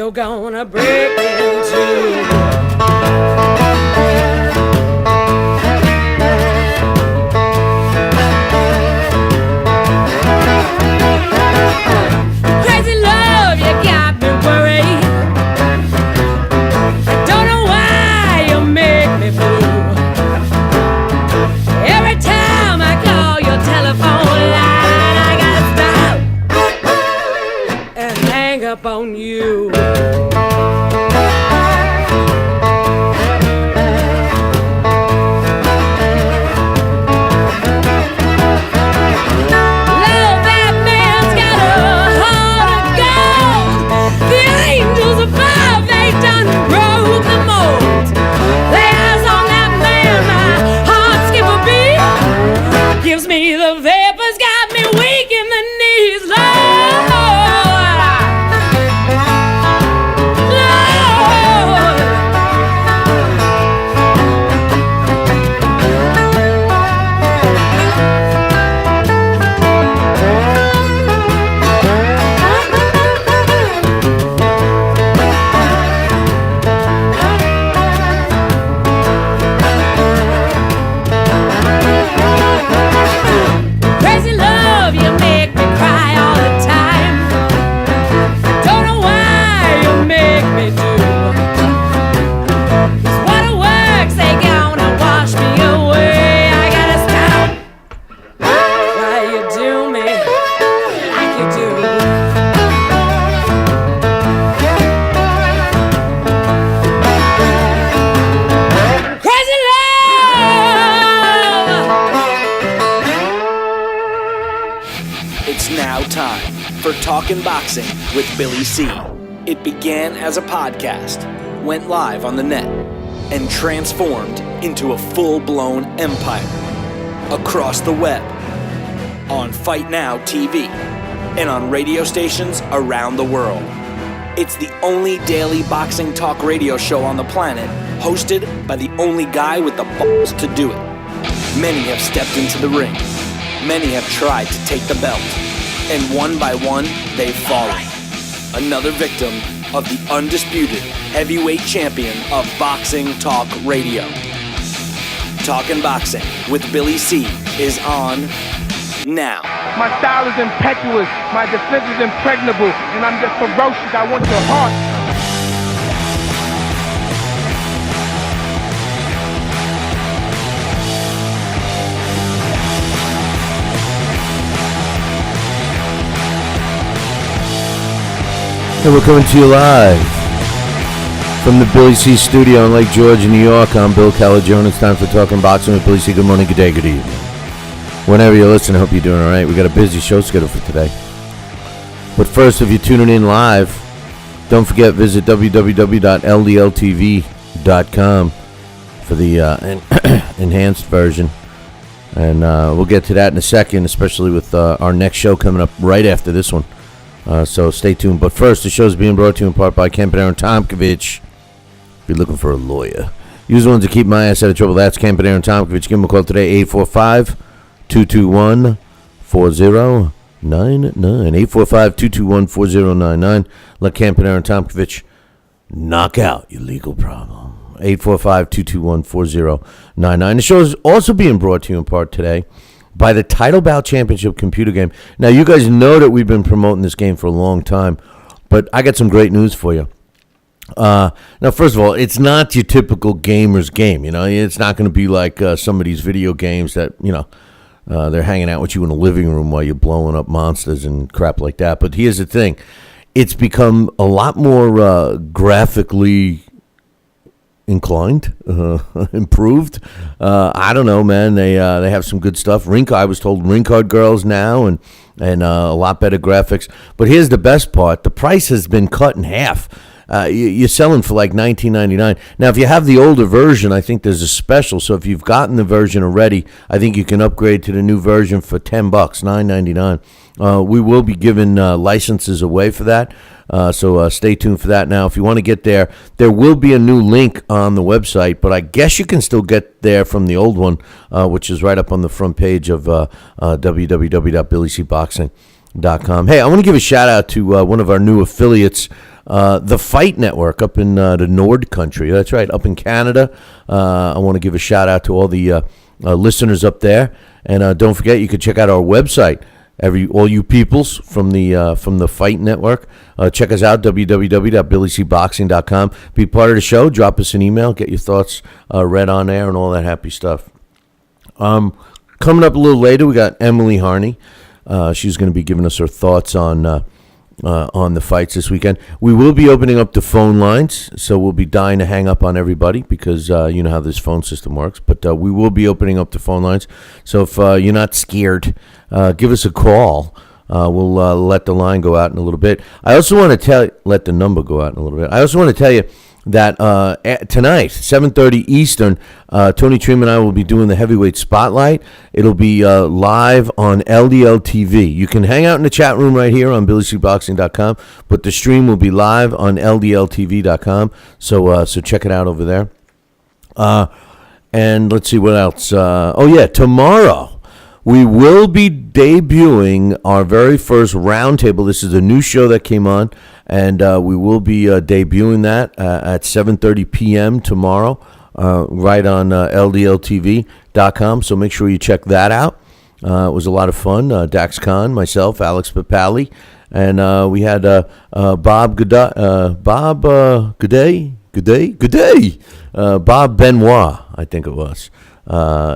you're gonna break into. Crazy love, you got me worried. Don't know why you make me blue. Every time I call your telephone line, I gotta stop and hang up on you. Gives me the vapors, got me weak in the knees, Lord. Crazy love, you make me cry all the time. Don't know why you make me do. 'Cause what it works, they gonna wash me away. I gotta stop. Why you do me like you do? Crazy love. It's now time for Talkin' Boxing with Billy C. It began as a podcast, went live on the net, and transformed into a full-blown empire across the web, on Fight Now TV, and on radio stations around the world. It's the only daily boxing talk radio show on the planet, hosted by the only guy with the balls to do it. Many have stepped into the ring. Many have tried to take the belt, and one by one, they've fallen. Another victim of the undisputed heavyweight champion of boxing talk radio. Talkin' Boxing with Billy C is on now. My style is impetuous, my defense is impregnable, and I'm just ferocious. I want your heart. And we're coming to you live from the Billy C studio in Lake George, New York. I'm Bill Calagione. It's time for Talking Boxing with Billy C. Good morning, good day, good evening. Whenever you listen, I hope you're doing all right. We got a busy show scheduled for today. But first, if you're tuning in live, don't forget, visit www.ldltv.com for the enhanced version. And we'll get to that in a second, especially with our next show coming up right after this one. So stay tuned. But first, the show is being brought to you in part by Campanaro and Tomkovich. If you're looking for a lawyer, use the ones to keep my ass out of trouble. That's Campanaro and Tomkovich. Give them a call today, 845-221-4099. 845-221-4099. Let Campanaro and Tomkovich knock out your legal problem. 845-221-4099. The show is also being brought to you in part today by the Title Bout Championship computer game. Now, you guys know that we've been promoting this game for a long time, but I got some great news for you. Now, first of all, it's not your typical gamer's game. You know, it's not going to be like some of these video games that, you know, they're hanging out with you in the living room while you're blowing up monsters and crap like that. But here's the thing. It's become a lot more graphically inclined, improved. I don't know, man. They have some good stuff. I was told ring card girls now, and a lot better graphics. But here's the best part: the price has been cut in half. You're selling for like $19.99. Now, if you have the older version, I think there's a special. So if you've gotten the version already, I think you can upgrade to the new version for $10, $9.99. We will be giving licenses away for that. So stay tuned for that. Now, if you want to get there, there will be a new link on the website, but I guess you can still get there from the old one, which is right up on the front page of www.BillyCBoxing.com. Hey, I want to give a shout out to one of our new affiliates, the Fight Network up in the Nord country. That's right, up in Canada. I want to give a shout out to all the listeners up there, and don't forget you can check out our website. All you peoples from the Fight Network, check us out, www.BillyCBoxing.com. Be part of the show. Drop us an email. Get your thoughts read on air and all that happy stuff. Coming up a little later, we got Emily Harney. She's going to be giving us her thoughts on the fights this weekend. We will be opening up the phone lines, so we'll be dying to hang up on everybody because you know how this phone system works. But we will be opening up the phone lines. So if you're not scared, give us a call. We'll let the line go out in a little bit. I also want to let the number go out in a little bit. I also want to tell you that tonight, 7:30 Eastern, Tony Treem and I will be doing the heavyweight spotlight. It'll be live on LDL TV. You can hang out in the chat room right here on BillyCBoxing.com, but the stream will be live on LDLTV.com. So check it out over there. And let's see what else. Tomorrow we will be debuting our very first roundtable. This is a new show that came on, and we will be debuting that at 7:30 p.m. tomorrow, right on LDLTV.com. So make sure you check that out. It was a lot of fun. Dax Khan, myself, Alex Papali, and we had Bob Bob Benoit, I think it was.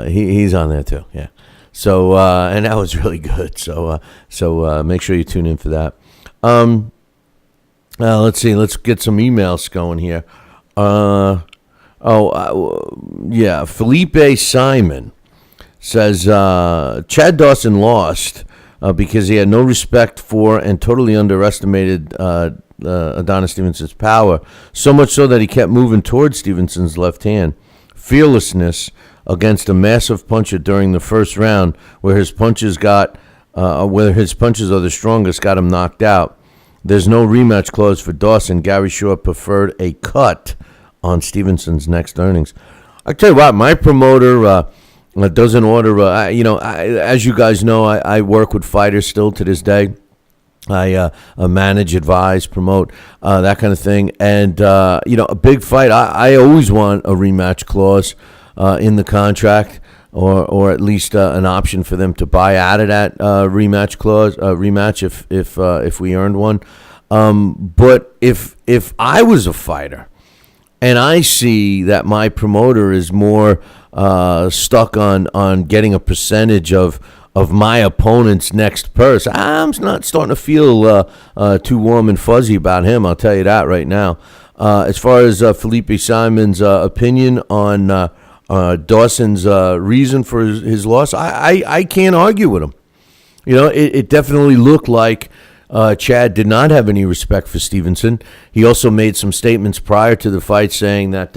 He's on there too. Yeah. So and that was really good. So make sure you tune in for that. Let's see. Let's get some emails going here. Felipe Simon says Chad Dawson lost because he had no respect for and totally underestimated Adonis Stevenson's power, so much so that he kept moving towards Stevenson's left hand. Fearlessness against a massive puncher during the first round, where his punches are the strongest, got him knocked out. There's no rematch clause for Dawson. Gary Shaw preferred a cut on Stevenson's next earnings. I tell you what, my promoter doesn't order. As you guys know, I work with fighters still to this day. I manage, advise, promote, that kind of thing. And, a big fight, I always want a rematch clause in the contract, or at least an option for them to buy out of that rematch clause, rematch if we earned one. But if I was a fighter and I see that my promoter is more stuck on getting a percentage of my opponent's next purse, I'm not starting to feel too warm and fuzzy about him. I'll tell you that right now. As far as Felipe Simon's opinion on Dawson's reason for his loss, I can't argue with him. It definitely looked like Chad did not have any respect for Stevenson. He also made some statements prior to the fight saying that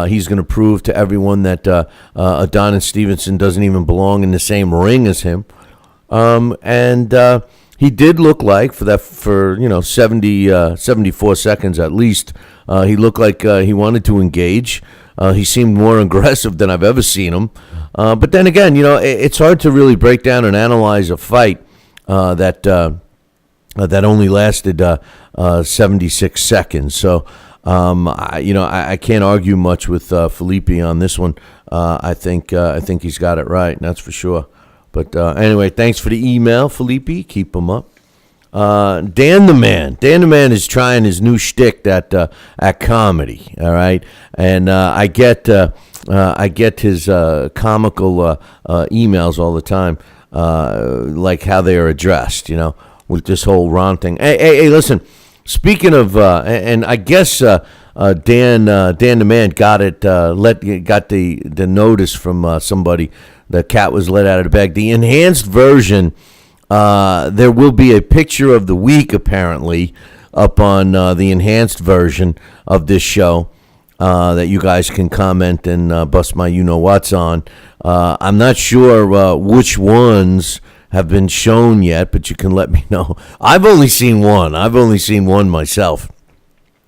he's going to prove to everyone that Adonis Stevenson doesn't even belong in the same ring as him. And he did look like, for 74 seconds at least, he looked like he wanted to engage. He seemed more aggressive than I've ever seen him. But then again, it's hard to really break down and analyze a fight that only lasted 76 seconds. So, I can't argue much with Felipe on this one. I think he's got it right, that's for sure. But anyway, thanks for the email, Felipe. Keep them up. Dan the Man is trying his new shtick at comedy. All right, and I get his comical emails all the time, like how they are addressed. With this whole Ron thing. Hey, listen. Speaking of, and I guess Dan the Man got the notice from somebody. The cat was let out of the bag. The enhanced version. There will be a picture of the week apparently up on the enhanced version of this show that you guys can comment and bust my you-know-whats on. I'm not sure which ones have been shown yet, but you can let me know. I've only seen one myself.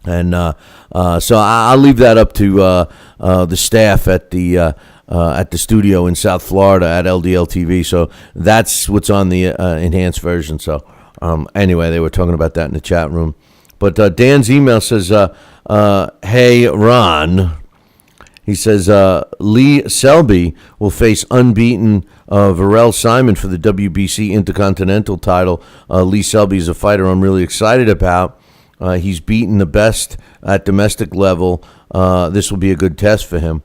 And so I'll leave that up to the staff at the studio in South Florida at LDL TV. So that's what's on the enhanced version. So anyway, they were talking about that in the chat room. But Dan's email says, hey, Ron. He says Lee Selby will face unbeaten Varel Simon for the WBC Intercontinental title. Lee Selby is a fighter I'm really excited about. He's beaten the best at domestic level. This will be a good test for him.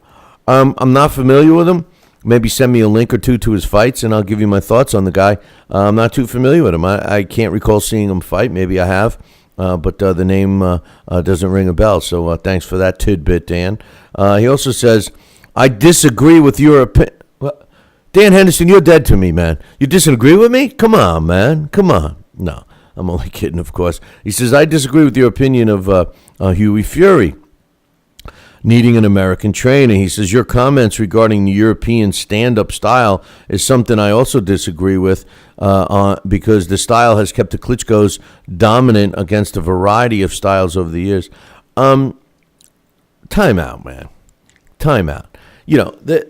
I'm not familiar with him. Maybe send me a link or two to his fights, and I'll give you my thoughts on the guy. I'm not too familiar with him. I can't recall seeing him fight. Maybe I have. But the name doesn't ring a bell, so thanks for that tidbit, Dan. He also says, I disagree with your opinion. Dan Henderson, you're dead to me, man. You disagree with me? Come on, man. Come on. No, I'm only kidding, of course. He says, I disagree with your opinion of Huey Fury needing an American trainer. He says, your comments regarding the European stand-up style is something I also disagree with because the style has kept the Klitschko's dominant against a variety of styles over the years. Time out, man. Time out. You know, the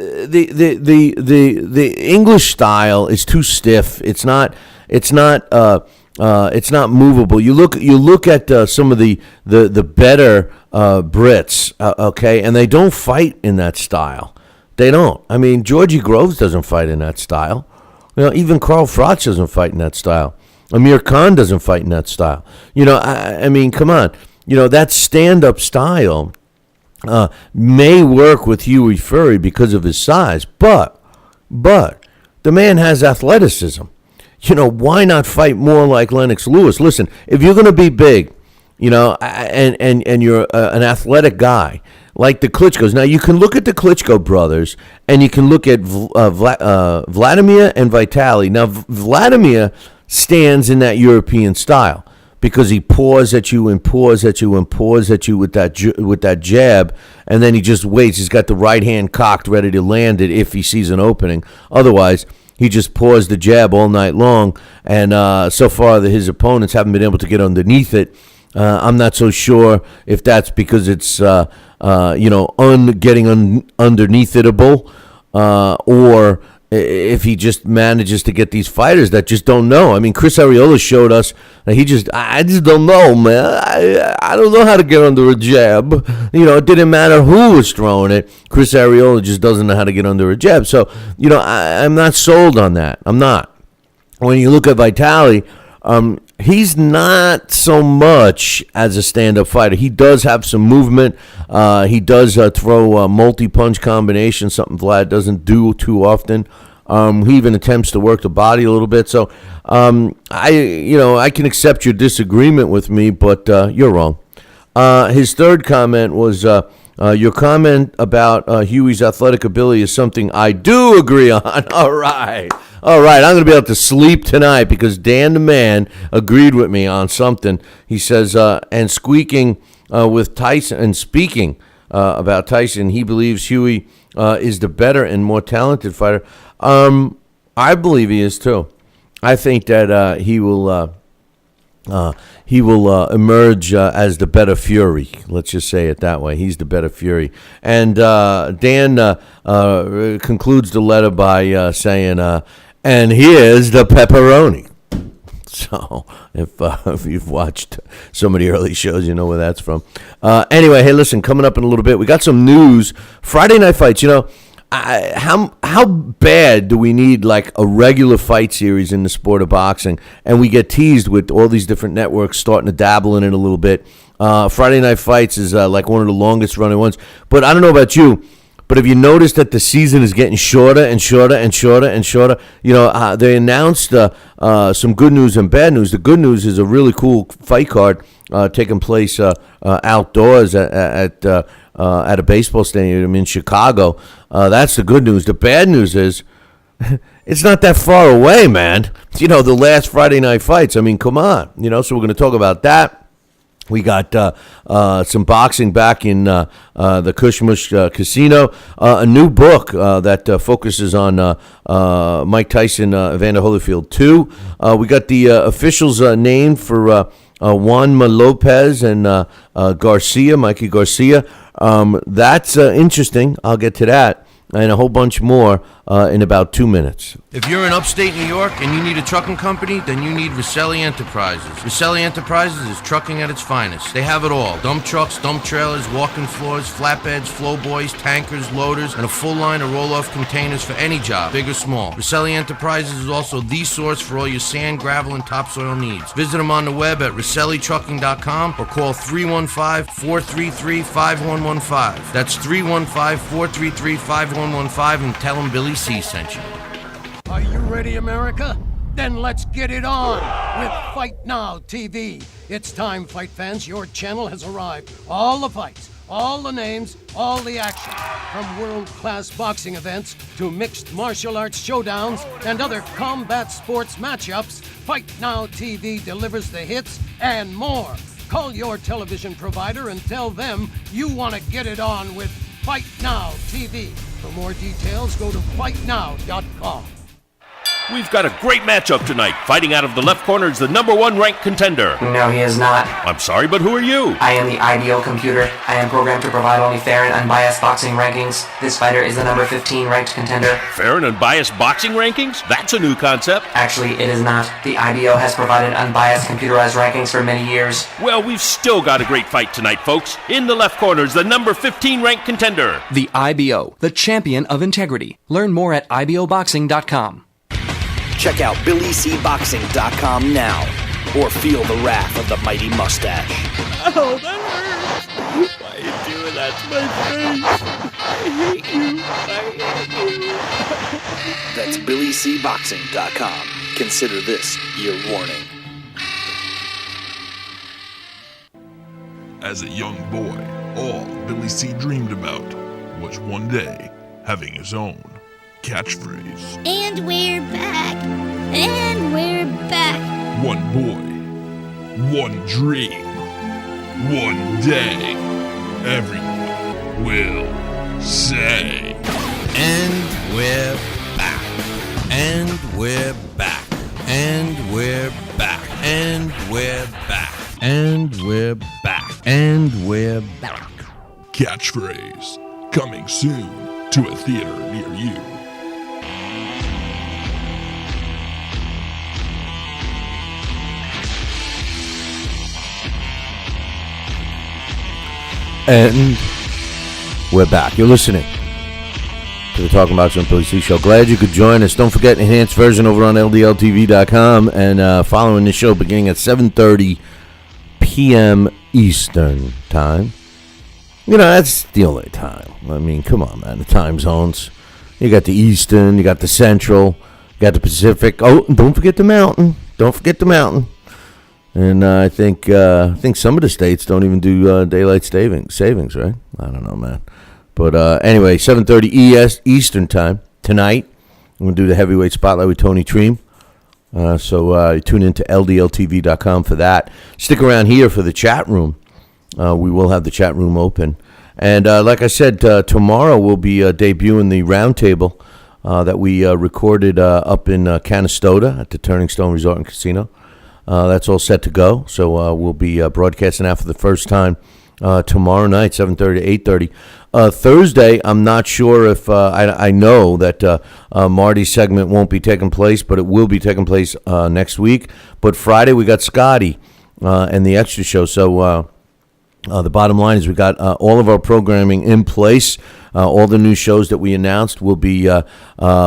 English style is too stiff. It's not movable. You look at some of the better Brits, okay, and they don't fight in that style. They don't. I mean, Georgie Groves doesn't fight in that style. You know, even Carl Froch doesn't fight in that style. Amir Khan doesn't fight in that style. You know, I mean, come on. You know, that stand-up style may work with Huey Fury because of his size, but the man has athleticism. You know, why not fight more like Lennox Lewis? Listen, if you're going to be big, you know, and you're an athletic guy like the Klitschkos. Now, you can look at the Klitschko brothers, and you can look at Vladimir and Vitaly. Now, Vladimir stands in that European style because he paws at you and paws at you and paws at you with that jab, and then he just waits. He's got the right hand cocked, ready to land it if he sees an opening. Otherwise, he just paws the jab all night long, and so far his opponents haven't been able to get underneath it. I'm not so sure if that's because it's getting underneath itable, or if he just manages to get these fighters that just don't know. I mean, Chris Arreola showed us that I just don't know, man. I don't know how to get under a jab. You know, it didn't matter who was throwing it. Chris Arreola just doesn't know how to get under a jab. So, you know, I'm not sold on that. I'm not. When you look at Vitaly, he's not so much as a stand-up fighter. He does have some movement. He does throw multi-punch combinations, something Vlad doesn't do too often. He even attempts to work the body a little bit. So, I can accept your disagreement with me, but you're wrong. His third comment was, your comment about Huey's athletic ability is something I do agree on. All right. I'm going to be able to sleep tonight because Dan the Man agreed with me on something. He says, and squeaking with Tyson, and speaking about Tyson, he believes Huey is the better and more talented fighter. I believe he is too. I think that he will emerge as the better Fury. Let's just say it that way. He's the better Fury. And Dan concludes the letter by saying, and here's the pepperoni. So if you've watched some of the early shows, you know where that's from. Anyway, hey, listen, coming up in a little bit, we got some news. Friday night fights, you know, how bad do we need like a regular fight series in the sport of boxing? And we get teased with all these different networks starting to dabble in it a little bit. Friday night fights is like one of the longest running ones. But I don't know about you, but have you noticed that the season is getting shorter and shorter and shorter and shorter? You know, they announced some good news and bad news. The good news is a really cool fight card taking place outdoors at a baseball stadium in Chicago. That's the good news. The bad news is it's not that far away, man. You know, the last Friday night fights. I mean, come on. You know, so we're going to talk about that. We got some boxing back in the Cushmush Casino. A new book that focuses on Mike Tyson, Evander Holyfield 2. We got the officials named for Juanma Lopez and Garcia, Mikey Garcia. That's interesting. I'll get to that. and a whole bunch more in about 2 minutes. If you're in upstate New York and you need a trucking company, then you need Roselli Enterprises. Roselli Enterprises is trucking at its finest. They have it all. Dump trucks, dump trailers, walk-in floors, flatbeds, flowboys, tankers, loaders, and a full line of roll-off containers for any job, big or small. Roselli Enterprises is also the source for all your sand, gravel, and topsoil needs. Visit them on the web at RoselliTrucking.com or call 315-433-5115. That's 315-433-5115 and tell them Billy C sent you. Are you ready, America? Then let's get it on with Fight Now TV. It's time, fight fans. Your channel has arrived. All the fights, all the names, all the action. From world-class boxing events to mixed martial arts showdowns and other combat sports matchups, Fight Now TV delivers the hits and more. Call your television provider and tell them you want to get it on with Fight Now TV. For more details, go to fightnow.com. We've got a great matchup tonight. Fighting out of the left corner is the number 1 ranked contender. No, he is not. I'm sorry, but who are you? I am the IBO computer. I am programmed to provide only fair and unbiased boxing rankings. This fighter is the number 15 ranked contender. Fair and unbiased boxing rankings? That's a new concept. Actually, it is not. The IBO has provided unbiased computerized rankings for many years. Well, we've still got a great fight tonight, folks. In the left corner is the number 15 ranked contender. The IBO, the champion of integrity. Learn more at IBOBoxing.com. Check out BillyCBoxing.com now, or feel the wrath of the mighty mustache. Oh, that hurts. Why are you doing that to my face? I hate you. That's BillyCBoxing.com. Consider this your warning. As a young boy, all Billy C dreamed about was one day having his own catchphrase. And we're back. And we're back. One boy, one dream, one day, everyone will say. And we're back. And we're back. And we're back. And we're back. And we're back. And we're back. Catchphrase coming soon to a theater near you. And we're back. You're listening to the Talking Boxing with Billy C show. Glad you could join us. Don't forget, enhanced version over on LDLTV.com, and following the show beginning at 7:30 p.m. Eastern time. You know, that's the only time. I mean, come on, man. The time zones. You got the Eastern, you got the Central, you got the Pacific. Oh, don't forget the Mountain. Don't forget the Mountain. And I think some of the states don't even do daylight savings, right? I don't know, man. But anyway, 7:30 Eastern time tonight. I'm going to do the heavyweight spotlight with Tony Treem. So tune in to LDLTV.com for that. Stick around here for the chat room. We will have the chat room open. And like I said, tomorrow we'll be debuting the roundtable that we recorded up in Canastota at the Turning Stone Resort and Casino. That's all set to go. So we'll be broadcasting that for the first time tomorrow night, 7:30 to 8:30. Thursday, I'm not sure if I know that Marty's segment won't be taking place, but it will be taking place next week. But Friday, we got Scotty and the Extra Show. So the bottom line is we got all of our programming in place. All the new shows that we announced will be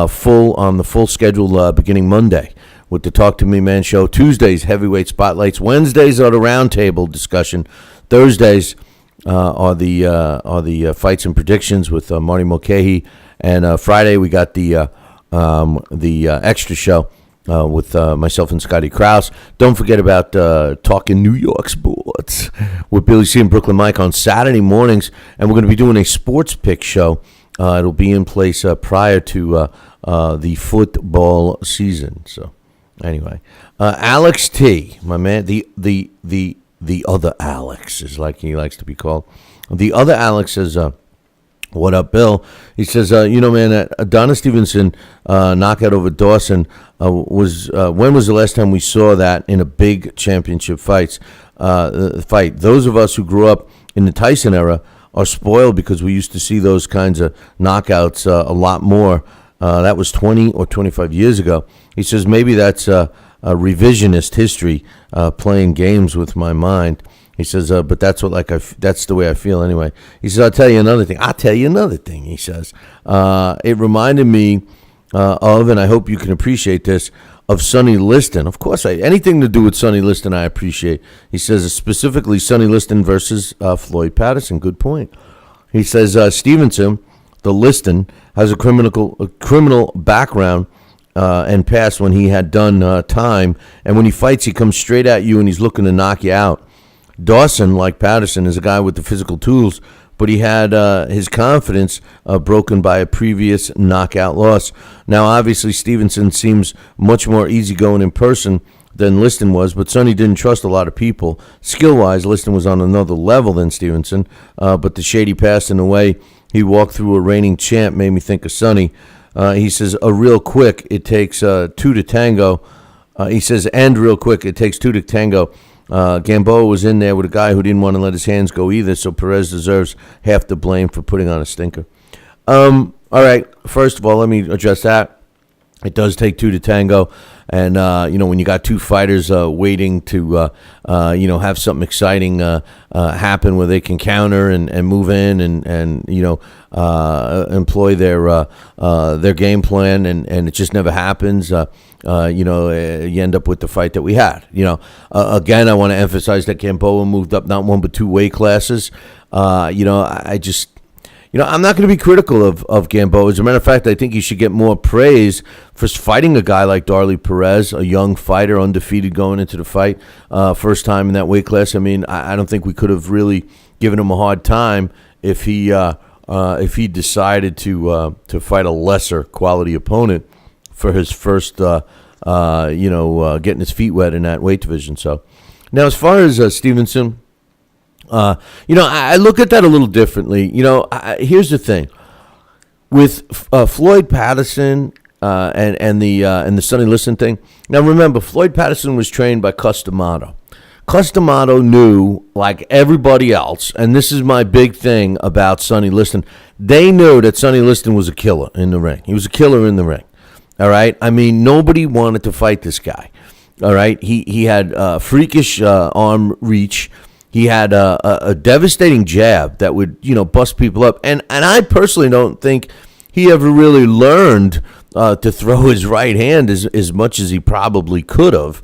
full on the full schedule beginning Monday, with the Talk to Me Man show. Tuesdays, heavyweight spotlights. Wednesdays are the roundtable discussion. Thursdays are the fights and predictions with Marty Mulcahy. And Friday we got the extra show with myself and Scotty Krause. Don't forget about Talking New York Sports with Billy C and Brooklyn Mike on Saturday mornings. And we're going to be doing a sports pick show. It'll be in place prior to the football season. So. Anyway, Alex T, my man, the other Alex is like he likes to be called. The other Alex says, "What up, Bill?" He says, man, Adonis Stevenson knockout over Dawson was when was the last time we saw that in a big championship fight? Those of us who grew up in the Tyson era are spoiled because we used to see those kinds of knockouts a lot more. That was 20 or 25 years ago. He says maybe that's a revisionist history, playing games with my mind. He says, but that's that's the way I feel anyway. He says, I'll tell you another thing. He says, it reminded me of, and I hope you can appreciate this, of Sonny Liston. Of course, anything to do with Sonny Liston I appreciate. He says specifically Sonny Liston versus Floyd Patterson. Good point. He says Stevenson, the Liston, has a criminal background and past when he had done time. And when he fights, he comes straight at you and he's looking to knock you out. Dawson, like Patterson, is a guy with the physical tools, but he had his confidence broken by a previous knockout loss. Now, obviously, Stevenson seems much more easygoing in person than Liston was, but Sonny didn't trust a lot of people. Skill-wise, Liston was on another level than Stevenson, but the shady past and the way he walked through a reigning champ made me think of Sonny. He says, real quick, it takes two to tango. He says, and real quick, it takes two to tango. Gamboa was in there with a guy who didn't want to let his hands go either, so Perez deserves half the blame for putting on a stinker. All right, first of all, let me address that. It does take two to tango, and when you got two fighters waiting to have something exciting happen where they can counter and move in and employ their game plan, and it just never happens. You end up with the fight that we had. Again, I want to emphasize that Gamboa moved up not one but two weight classes. I'm not going to be critical of Gamboa. As a matter of fact, I think he should get more praise for fighting a guy like Darley Perez, a young fighter, undefeated going into the fight, first time in that weight class. I mean, I don't think we could have really given him a hard time if he decided to fight a lesser quality opponent for his first, getting his feet wet in that weight division. So now, as far as Stevenson. I look at that a little differently. Here's the thing with Floyd Patterson and the Sonny Liston thing. Now, remember, Floyd Patterson was trained by Customato. Customato knew, like everybody else, and this is my big thing about Sonny Liston. They knew that Sonny Liston was a killer in the ring. He was a killer in the ring. All right. I mean, nobody wanted to fight this guy. All right. He had freakish arm reach. He had a devastating jab that would, bust people up. And I personally don't think he ever really learned to throw his right hand as much as he probably could have.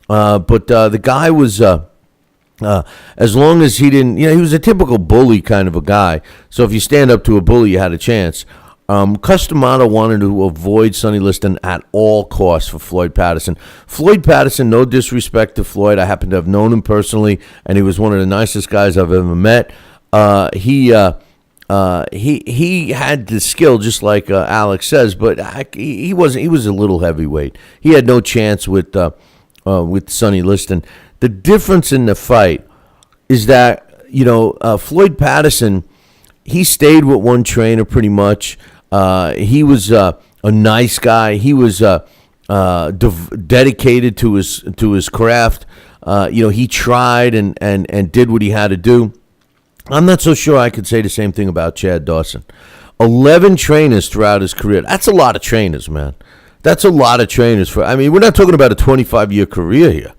But the guy was, as long as he didn't, he was a typical bully kind of a guy. So if you stand up to a bully, you had a chance. Customato wanted to avoid Sonny Liston at all costs for Floyd Patterson. Floyd Patterson, no disrespect to Floyd, I happen to have known him personally, and he was one of the nicest guys I've ever met. He had the skill, just like Alex says, but he was a little heavyweight. He had no chance with Sonny Liston. The difference in the fight is that Floyd Patterson, he stayed with one trainer pretty much. He was a nice guy. He was dedicated to his craft. He tried and did what he had to do. I'm not so sure I could say the same thing about Chad Dawson. 11 trainers throughout his career. That's a lot of trainers, man. That's a lot of trainers. We're not talking about a 25-year career here.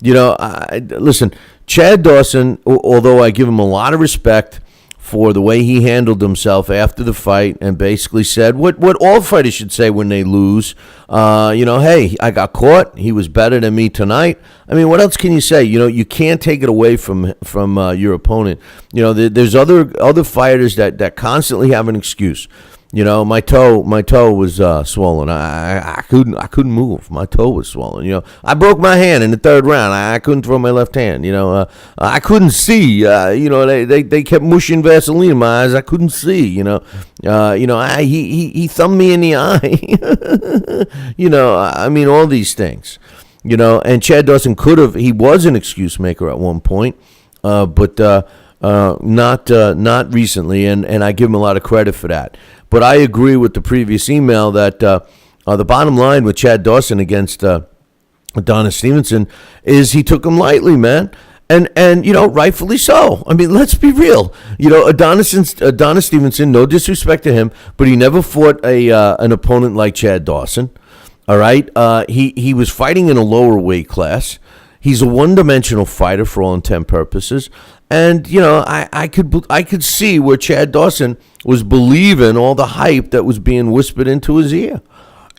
Listen, Chad Dawson, although I give him a lot of respect for the way he handled himself after the fight and basically said what all fighters should say when they lose. Hey, I got caught. He was better than me tonight. What else can you say? You can't take it away from your opponent. There's other fighters that constantly have an excuse. My toe was swollen. I couldn't move. My toe was swollen. I broke my hand in the third round. I couldn't throw my left hand. I couldn't see. They kept mushing Vaseline in my eyes. I couldn't see. He thumbed me in the eye. All these things. And Chad Dawson he was an excuse maker at one point, but not recently, and I give him a lot of credit for that. But I agree with the previous email that the bottom line with Chad Dawson against Adonis Stevenson is he took him lightly, man. And rightfully so. I mean, let's be real. Adonis Stevenson, no disrespect to him, but he never fought an opponent like Chad Dawson. All right, he was fighting in a lower weight class. He's a one-dimensional fighter for all intent purposes, and I could see where Chad Dawson was believing all the hype that was being whispered into his ear,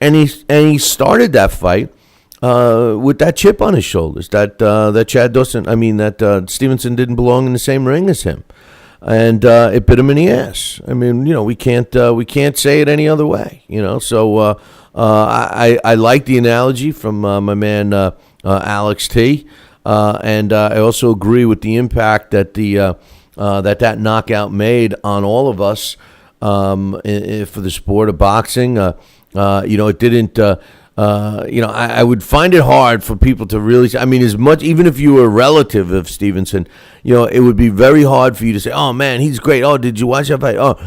and he started that fight with that chip on his shoulders, that Chad Dawson, that Stevenson didn't belong in the same ring as him, and it bit him in the ass. I mean, we can't say it any other way, So I like the analogy from my man Alex T, and I also agree with the impact that that knockout made on all of us for the sport of boxing. It didn't. I would find it hard for people to really. I mean, even if you were a relative of Stevenson, it would be very hard for you to say, "Oh man, he's great. Oh, did you watch that fight? Oh,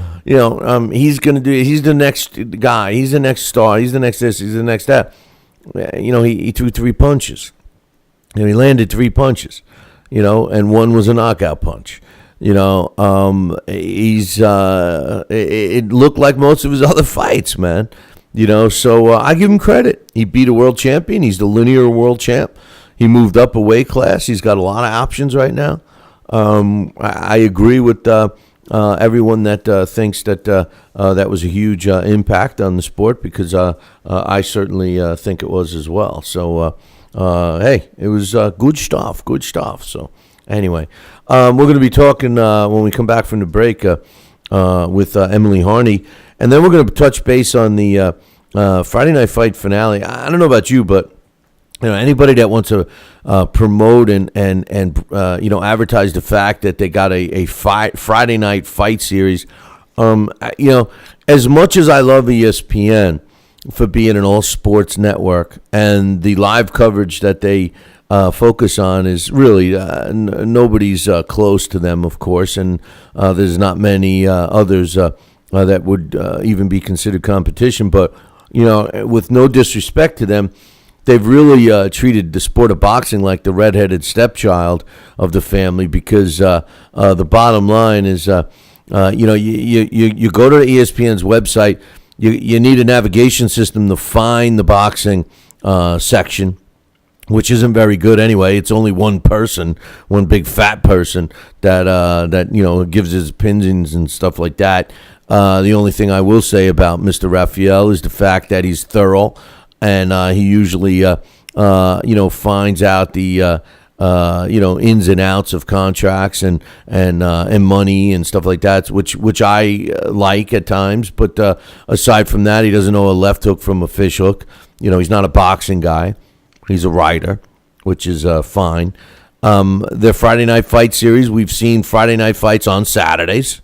he's gonna do. He's the next guy. He's the next star. He's the next this. He's the next that." He threw 3 punches. He landed 3 punches. And one was a knockout punch. It looked like most of his other fights, man. So I give him credit. He beat a world champion. He's the linear world champ. He moved up a weight class. He's got a lot of options right now. I agree with everyone that thinks that that was a huge impact on the sport, because I certainly think it was as well. So, hey, it was good stuff. So, anyway, we're going to be talking when we come back from the break with Emily Harney. And then we're going to touch base on the Friday Night Fight finale. I don't know about you, but anybody that wants to promote and advertise the fact that they got a Friday Night Fight series, as much as I love ESPN for being an all sports network, and the live coverage that they focus on is really nobody's close to them, of course, and there's not many others that would even be considered competition. But, with no disrespect to them, they've really treated the sport of boxing like the redheaded stepchild of the family, because the bottom line is, you go to ESPN's website, you need a navigation system to find the boxing section, which isn't very good anyway. It's only one person, one big fat person that gives his opinions and stuff like that. The only thing I will say about Mr. Raphael is the fact that he's thorough, and he usually finds out the ins and outs of contracts and money and stuff like that, which I like at times. But aside from that, he doesn't know a left hook from a fish hook. He's not a boxing guy. He's a writer, which is fine. Their Friday Night Fight series, we've seen Friday Night Fights on Saturdays.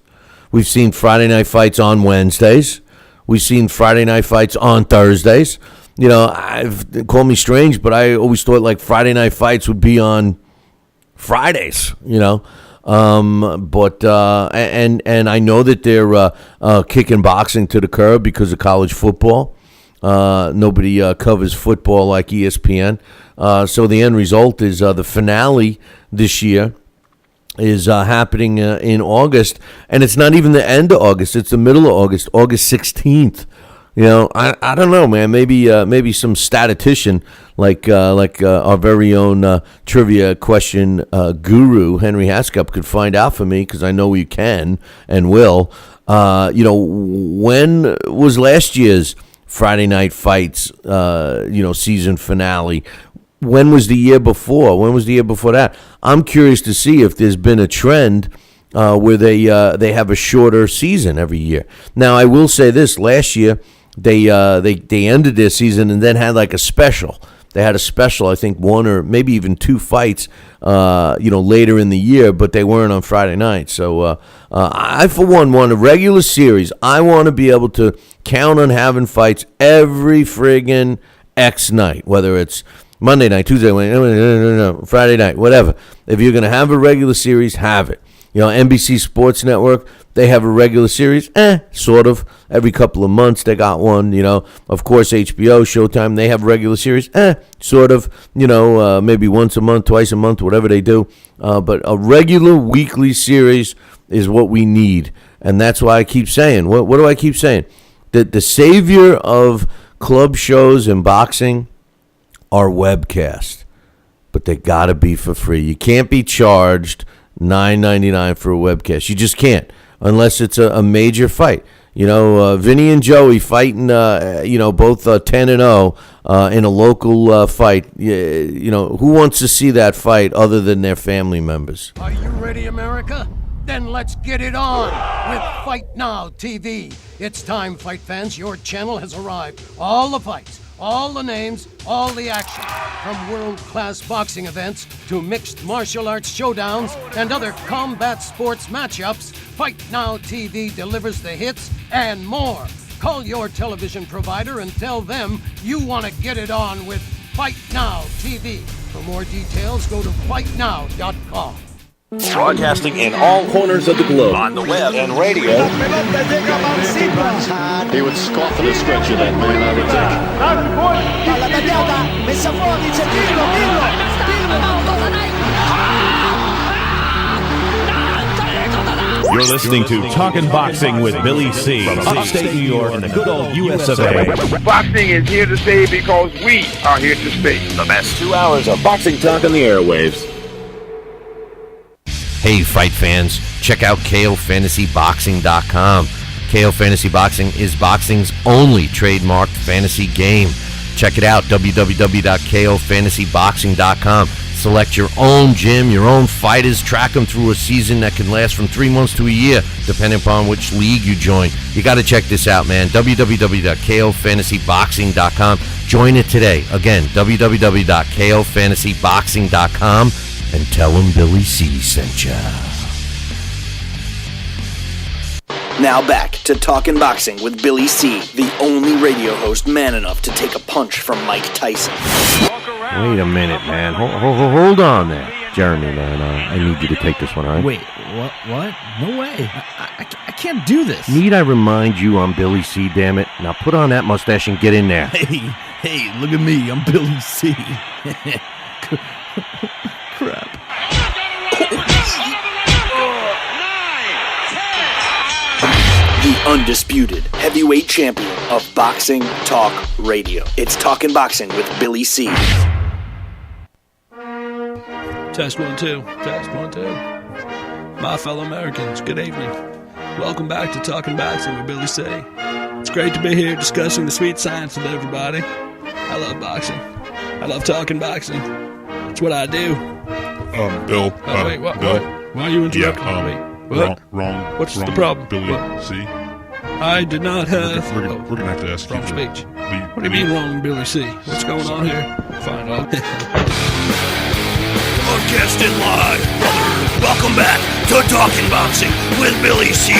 We've seen Friday Night Fights on Wednesdays. We've seen Friday Night Fights on Thursdays. Call me strange, but I always thought like Friday Night Fights would be on Fridays, But and I know that they're kicking boxing to the curb because of college football. Nobody covers football like ESPN. So the end result is the finale this year is happening in August, and it's not even the end of August; it's the middle of August, August 16th. I don't know, man. Maybe some statistician like our very own trivia question guru Henry Hascup could find out for me, because I know you can and will. When was last year's Friday Night Fights season finale? When was the year before? When was the year before that? I'm curious to see if there's been a trend where they have a shorter season every year. Now, I will say this: last year they ended their season and then had like a special. They had a special, I think, one or maybe even 2 fights, later in the year, but they weren't on Friday night. So I, for one, want a regular series. I want to be able to count on having fights every friggin' X night, whether it's Monday night, Tuesday, Wednesday, Friday night, whatever. If you're going to have a regular series, have it. NBC Sports Network, they have a regular series, sort of. Every couple of months they got one, Of course, HBO, Showtime, they have a regular series, sort of. Maybe once a month, twice a month, whatever they do. But a regular weekly series is what we need. And that's why I keep saying, what do I keep saying? That the savior of club shows and boxing are webcast. But they got to be for free. You can't be charged $9.99 for a webcast. You just can't, unless it's a major fight. Vinny and Joey fighting, both 10-0 in a local fight. Who wants to see that fight other than their family members? Are you ready, America? Then let's get it on with Fight Now TV. It's time, fight fans. Your channel has arrived. All the fights, all the names, all the action. From world-class boxing events to mixed martial arts showdowns and other combat sports matchups, Fight Now TV delivers the hits and more. Call your television provider and tell them you want to get it on with Fight Now TV. For more details, go to fightnow.com. Broadcasting in all corners of the globe, on the web and radio. He would scoff at a stretch of that man, I would think. You're listening to Talkin' Boxing with Billy C. From upstate New York and the good old US of A. Boxing is here to stay because we are here to stay. The best 2 hours of boxing talk on the airwaves. Hey, fight fans, check out KOFantasyBoxing.com. KO Fantasy Boxing is boxing's only trademarked fantasy game. Check it out, www.KOFantasyBoxing.com. Select your own gym, your own fighters, track them through a season that can last from 3 months to a year, depending upon which league you join. You got to check this out, man, www.KOFantasyBoxing.com. Join it today. Again, www.KOFantasyBoxing.com. And tell him Billy C sent ya. Now back to Talkin' Boxing with Billy C, the only radio host man enough to take a punch from Mike Tyson. Wait a minute, man. Hold on there. Jeremy, man, I need you to take this one, all right? Wait, what? No way. I can't do this. Need I remind you I'm Billy C, damn it? Now put on that mustache and get in there. Hey, look at me. I'm Billy C. Crap. The undisputed heavyweight champion of Boxing Talk Radio. It's Talkin' Boxing with Billy C. Test 1 2. Test 1 2. My fellow Americans, good evening. Welcome back to Talkin' Boxing with Billy C. It's great to be here discussing the sweet science with everybody. I love boxing. I love talking boxing. It's what I do. Bill. Wait, what? Bill. Why are you interrupting me? What? Wrong. What's the problem? Billy, what? C. I did not have... We're gonna have to ask you. Wrong speech. What do you mean wrong, Billy C? What's going on here? Find out. Broadcasting live, brother. Welcome back to Talkin' Boxing with Billy C.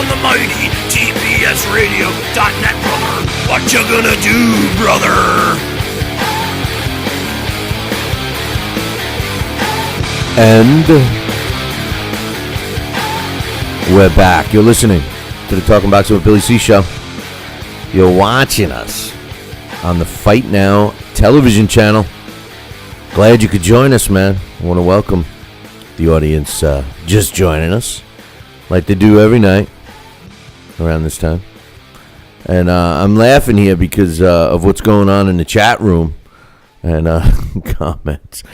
on the mighty TPSradio.net, brother. What you gonna do, brother? And we're back. You're listening to the Talking Boxing with Billy C show. You're watching us on the Fight Now television channel. Glad you could join us, man. I want to welcome the audience just joining us, like they do every night around this time. And I'm laughing here because of what's going on in the chat room. And comments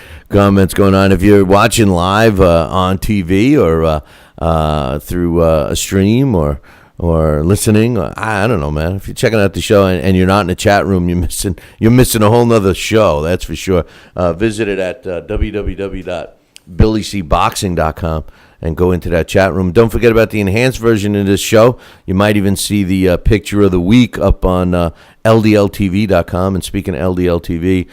going on. If you're watching live on TV or through a stream or listening, I don't know, man. If you're checking out the show and you're not in the chat room, you're missing a whole nother show. That's for sure. Visit it at www.BillyCBoxing.com and go into that chat room. Don't forget about the enhanced version of this show. You might even see the picture of the week up on LDLTV.com. And speaking of LDLTV,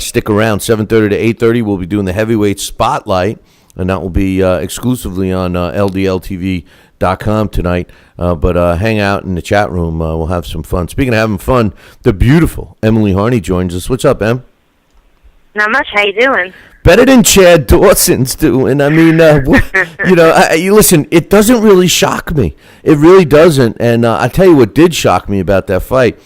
stick around. 7:30 to 8:30, we'll be doing the heavyweight spotlight, and that will be exclusively on LDLTV.com tonight. But hang out in the chat room. We'll have some fun. Speaking of having fun, the beautiful Emily Harney joins us. What's up, Em? Not much. How you doing? better than Chad Dawson's doing. I mean, you listen, it doesn't really shock me. It really doesn't. And I tell you what did shock me about that fight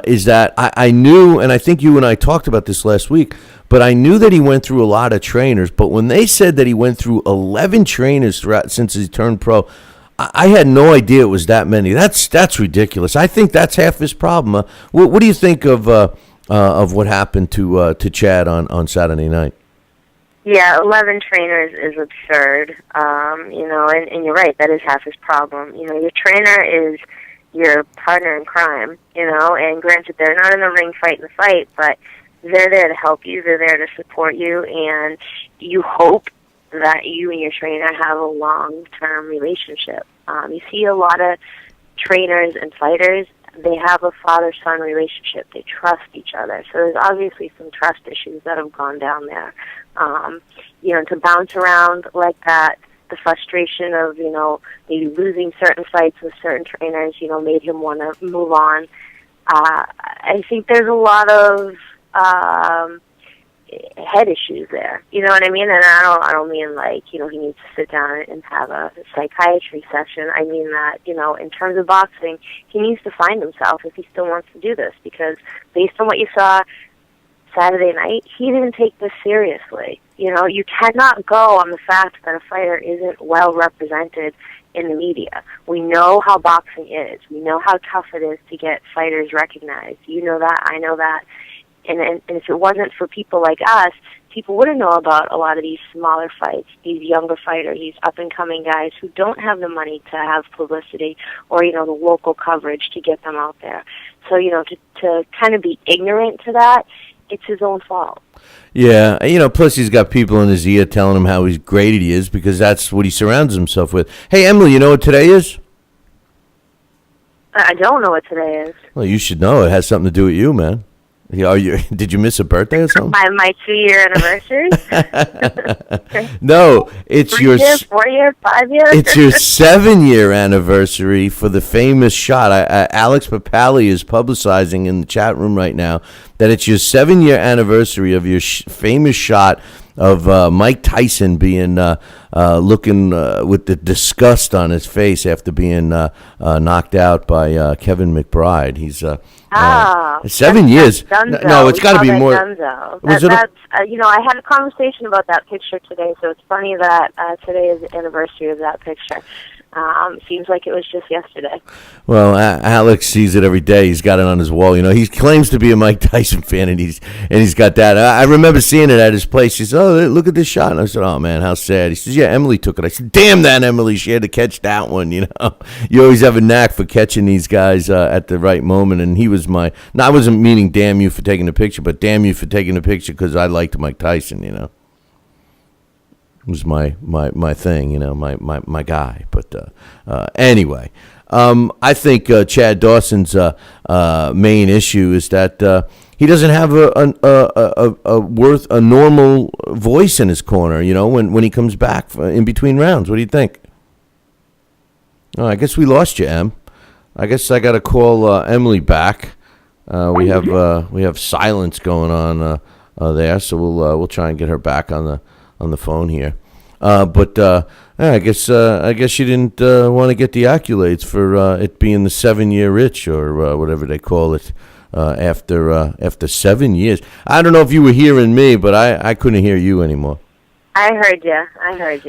is that I knew, and I think you and I talked about this last week, but I knew that he went through a lot of trainers. But when they said that he went through 11 trainers since he turned pro, I had no idea it was that many. That's ridiculous. I think that's half his problem. What do you think of what happened to Chad on Saturday night? Yeah, 11 trainers is absurd. And you're right, that is half his problem. Your trainer is your partner in crime, and granted they're not in the ring fighting the fight, but they're there to help you, they're there to support you, and you hope that you and your trainer have a long-term relationship. You see a lot of trainers and fighters, they have a father-son relationship. They trust each other. So there's obviously some trust issues that have gone down there. To bounce around like that, the frustration of, maybe losing certain fights with certain trainers, made him want to move on. I think there's a lot of head issues there. You know what I mean? And I don't mean like, he needs to sit down and have a psychiatry session. I mean that, in terms of boxing, he needs to find himself if he still wants to do this, because based on what you saw Saturday night, he didn't take this seriously. You cannot go on the fact that a fighter isn't well represented in the media. We know how boxing is. We know how tough it is to get fighters recognized. You know that. I know that. And if it wasn't for people like us, people wouldn't know about a lot of these smaller fights, these younger fighters, these up-and-coming guys who don't have the money to have publicity or, the local coverage to get them out there. So, to kind of be ignorant to that, it's his own fault. Yeah, plus he's got people in his ear telling him how great he is because that's what he surrounds himself with. Hey, Emily, you know what today is? I don't know what today is. Well, you should know. It has something to do with you, man. Did you miss a birthday or something? My 2-year anniversary? No, it's 3 years, 4 years, 5 years? It's your 7-year anniversary for the famous shot. Alex Papali is publicizing in the chat room right now that it's your 7-year anniversary of your famous shot of Mike Tyson being looking with the disgust on his face after being knocked out by Kevin McBride. He's 7 years. No, it's got to be more. I had a conversation about that picture today, so it's funny that today is the anniversary of that picture. Seems like it was just yesterday. Well, Alex sees it every day. He's got it on his wall. He claims to be a Mike Tyson fan, and he's got that. I remember seeing it at his place. He said, "Oh, look at this shot." And I said, "Oh man, how sad." He says, "Yeah, Emily took it." I said, "Damn that Emily! She had to catch that one." You always have a knack for catching these guys at the right moment. And he was I wasn't meaning damn you for taking the picture, but damn you for taking the picture because I liked Mike Tyson. It was my thing, my guy. But anyway, I think Chad Dawson's main issue is that he doesn't have a normal voice in his corner. When he comes back in between rounds. What do you think? Oh, I guess we lost you, Em. I guess I got to call Emily back. We have silence going on there, so we'll try and get her back on the phone here. But I guess she didn't want to get the accolades for it being the 7-year itch or whatever they call it after 7 years. I don't know if you were hearing me, but I couldn't hear you anymore. I heard you.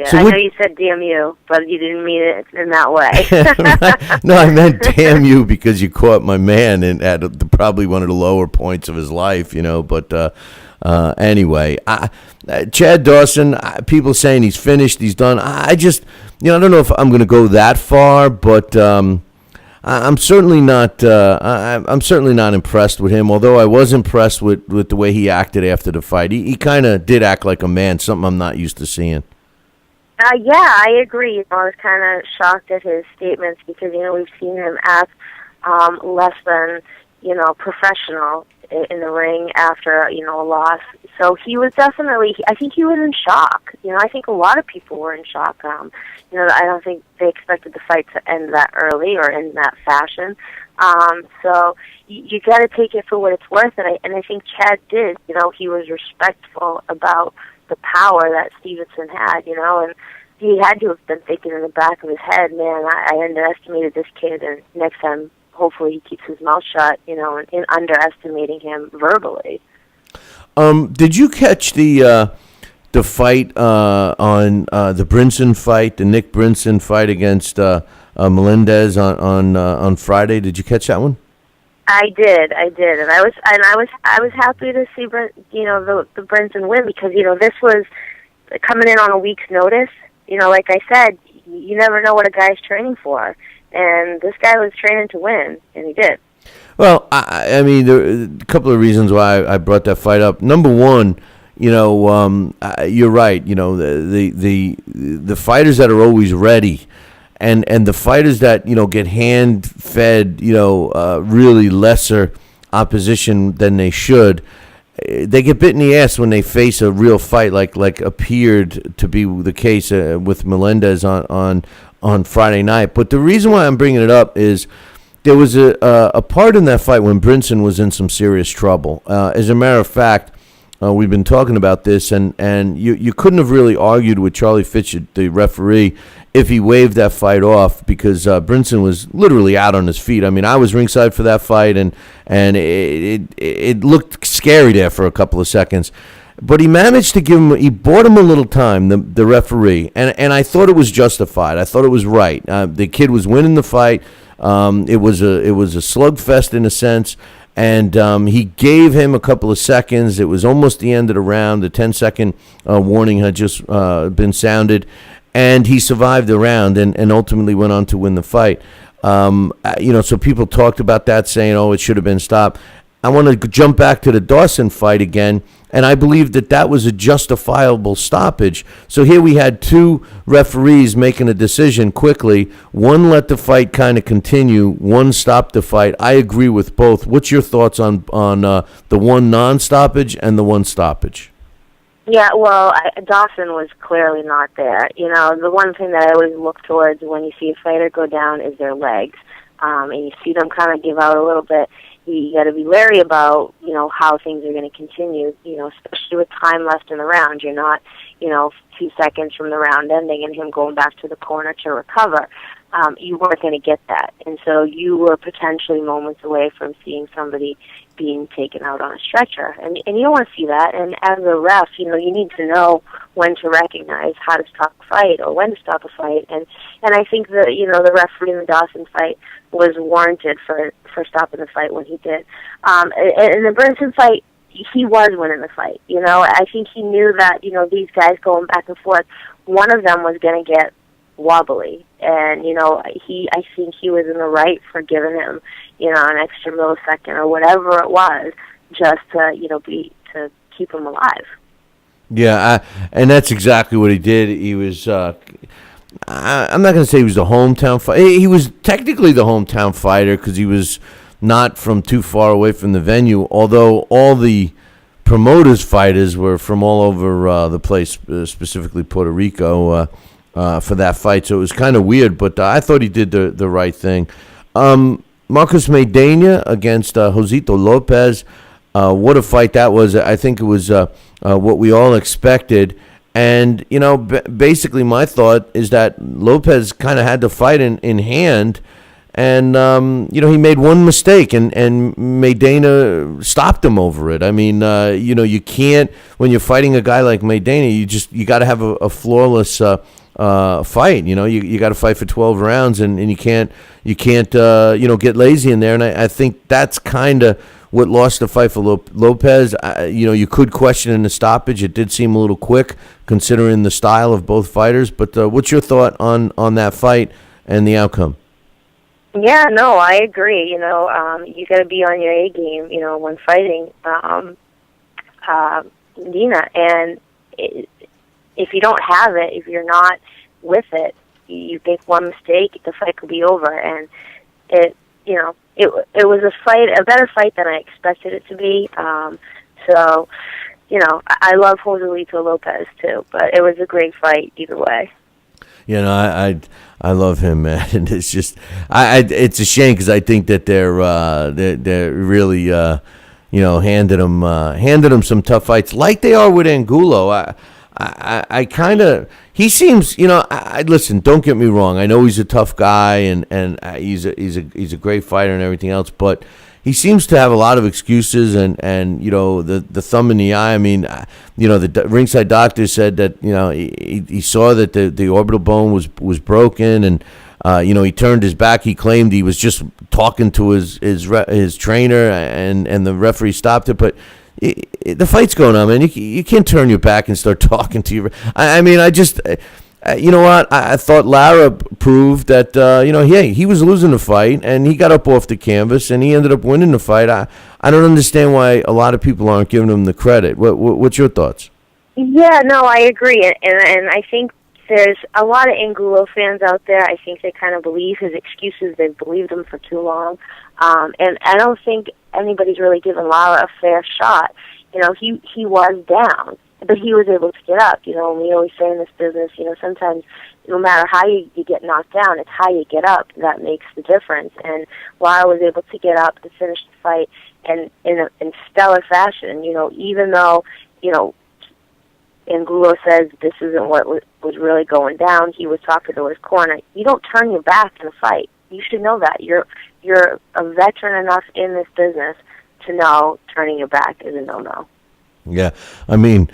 So I know you said damn you, but you didn't mean it in that way. Right. No, I meant damn you because you caught my man at probably one of the lower points of his life, But anyway, Chad Dawson, people saying he's finished, he's done. I just, I don't know if I'm going to go that far, but I'm certainly not. I'm certainly not impressed with him. Although I was impressed with the way he acted after the fight. He kind of did act like a man, something I'm not used to seeing. Yeah, I agree. I was kind of shocked at his statements because we've seen him act less than professional in the ring after a loss. So he was definitely. I think he was in shock. I think a lot of people were in shock. I don't think they expected the fight to end that early or in that fashion. So you got to take it for what it's worth, and I think Chad did. He was respectful about the power that Stevenson had, and he had to have been thinking in the back of his head, man, I underestimated this kid, and next time, hopefully he keeps his mouth shut, in underestimating him verbally. Did you catch the fight on the Brinson fight, the Nick Brinson fight against Melendez on Friday? Did you catch that one? I did, and I was happy to see the Brinson win because this was coming in on a week's notice. Like I said, you never know what a guy's training for, and this guy was training to win, and he did. Well, I mean, there are a couple of reasons why I brought that fight up. Number one, you're right. The fighters that are always ready, and the fighters that get hand fed, really lesser opposition than they should. They get bit in the ass when they face a real fight, like appeared to be the case with Melendez on Friday night. But the reason why I'm bringing it up is there was a part in that fight when Brinson was in some serious trouble. As a matter of fact, we've been talking about this, and you couldn't have really argued with Charlie Fitch, the referee, if he waved that fight off because Brinson was literally out on his feet. I mean, I was ringside for that fight, and it looked scary there for a couple of seconds. But he managed to he bought him a little time, the referee, and I thought it was justified. I thought it was right. The kid was winning the fight. It was a slugfest in a sense. And he gave him a couple of seconds. It was almost the end of the round. The 10-second warning had just been sounded. And he survived the round and ultimately went on to win the fight. So people talked about that, saying, it should have been stopped. I want to jump back to the Dawson fight again, and I believe that was a justifiable stoppage. So here we had two referees making a decision quickly. One let the fight kind of continue. One stopped the fight. I agree with both. What's your thoughts on the one non-stoppage and the one stoppage? Yeah, well, Dawson was clearly not there. The one thing that I always look towards when you see a fighter go down is their legs. And you see them kind of give out a little bit. You got to be wary about, how things are going to continue, especially with time left in the round. You're not, 2 seconds from the round ending and him going back to the corner to recover. You weren't going to get that. And so you were potentially moments away from seeing somebody being taken out on a stretcher. And you don't want to see that. And as a ref, you need to know when to recognize how to stop a fight or when to stop a fight. And I think that, the referee in the Dawson fight was warranted for stopping the fight when he did. In the Brinson fight, he was winning the fight. I think he knew that, these guys going back and forth, one of them was going to get wobbly. And, I think he was in the right for giving him, an extra millisecond or whatever it was just to, to keep him alive. Yeah, and that's exactly what he did. He was, I'm not going to say he was the hometown fighter. He was technically the hometown fighter because he was not from too far away from the venue, although all the promoters' fighters were from all over the place, specifically Puerto Rico, for that fight. So it was kind of weird, but I thought he did the right thing. Marcos Maidana against Josito Lopez. What a fight that was. I think it was what we all expected. And, basically my thought is that Lopez kind of had the fight in hand. And, he made one mistake, and Maidana stopped him over it. I mean, you can't, when you're fighting a guy like Maidana, you got to have a flawless fight. You got to fight for 12 rounds, and you can't get lazy in there. And I think that's kind of what lost the fight for Lopez. You could question in the stoppage. It did seem a little quick considering the style of both fighters. But what's your thought on that fight and the outcome? Yeah, no, I agree. You got to be on your A game, when fighting Dina. And if you don't have it, if you're not with it, you make one mistake, the fight could be over. And it was a better fight than I expected it to be. So, I love Joselito Lopez too, but it was a great fight either way. I love him, man. And it's just, it's a shame because I think that they're really, handed him some tough fights like they are with Angulo. I kind of, he seems, I listen, don't get me wrong. I know he's a tough guy and he's a great fighter and everything else, but he seems to have a lot of excuses and the thumb in the eye. I mean, the ringside doctor said that, he saw that the orbital bone was broken and, he turned his back. He claimed he was just talking to his trainer and the referee stopped it, but the fight's going on, man. You can't turn your back and start talking to your. I mean, I just, you know what? I thought Lara proved that, he was losing the fight and he got up off the canvas and he ended up winning the fight. I don't understand why a lot of people aren't giving him the credit. What's your thoughts? Yeah, no, I agree, and I think there's a lot of Angulo fans out there. I think they kind of believe his excuses. They've believed him for too long. And I don't think anybody's really given Lara a fair shot. He was down, but he was able to get up. And we always say in this business, sometimes no matter how you get knocked down, it's how you get up that makes the difference. And Lara was able to get up to finish the fight and in stellar fashion, even though, Angulo says this isn't what was really going down. He was talking to his corner. You don't turn your back in a fight. You should know that. You're a veteran enough in this business to know turning your back is a no-no. Yeah, I mean,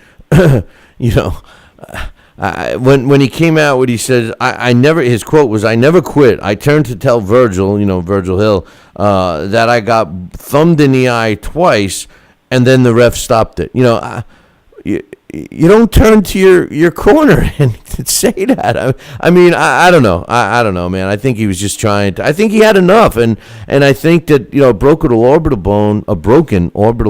when he came out, what he said, his quote was, "I never quit. I turned to tell Virgil, Virgil Hill, that I got thumbed in the eye twice, and then the ref stopped it." You don't turn to your corner and say that. I mean, I don't know. I don't know, man. I think he was just trying to. I think he had enough, and I think that a broken orbital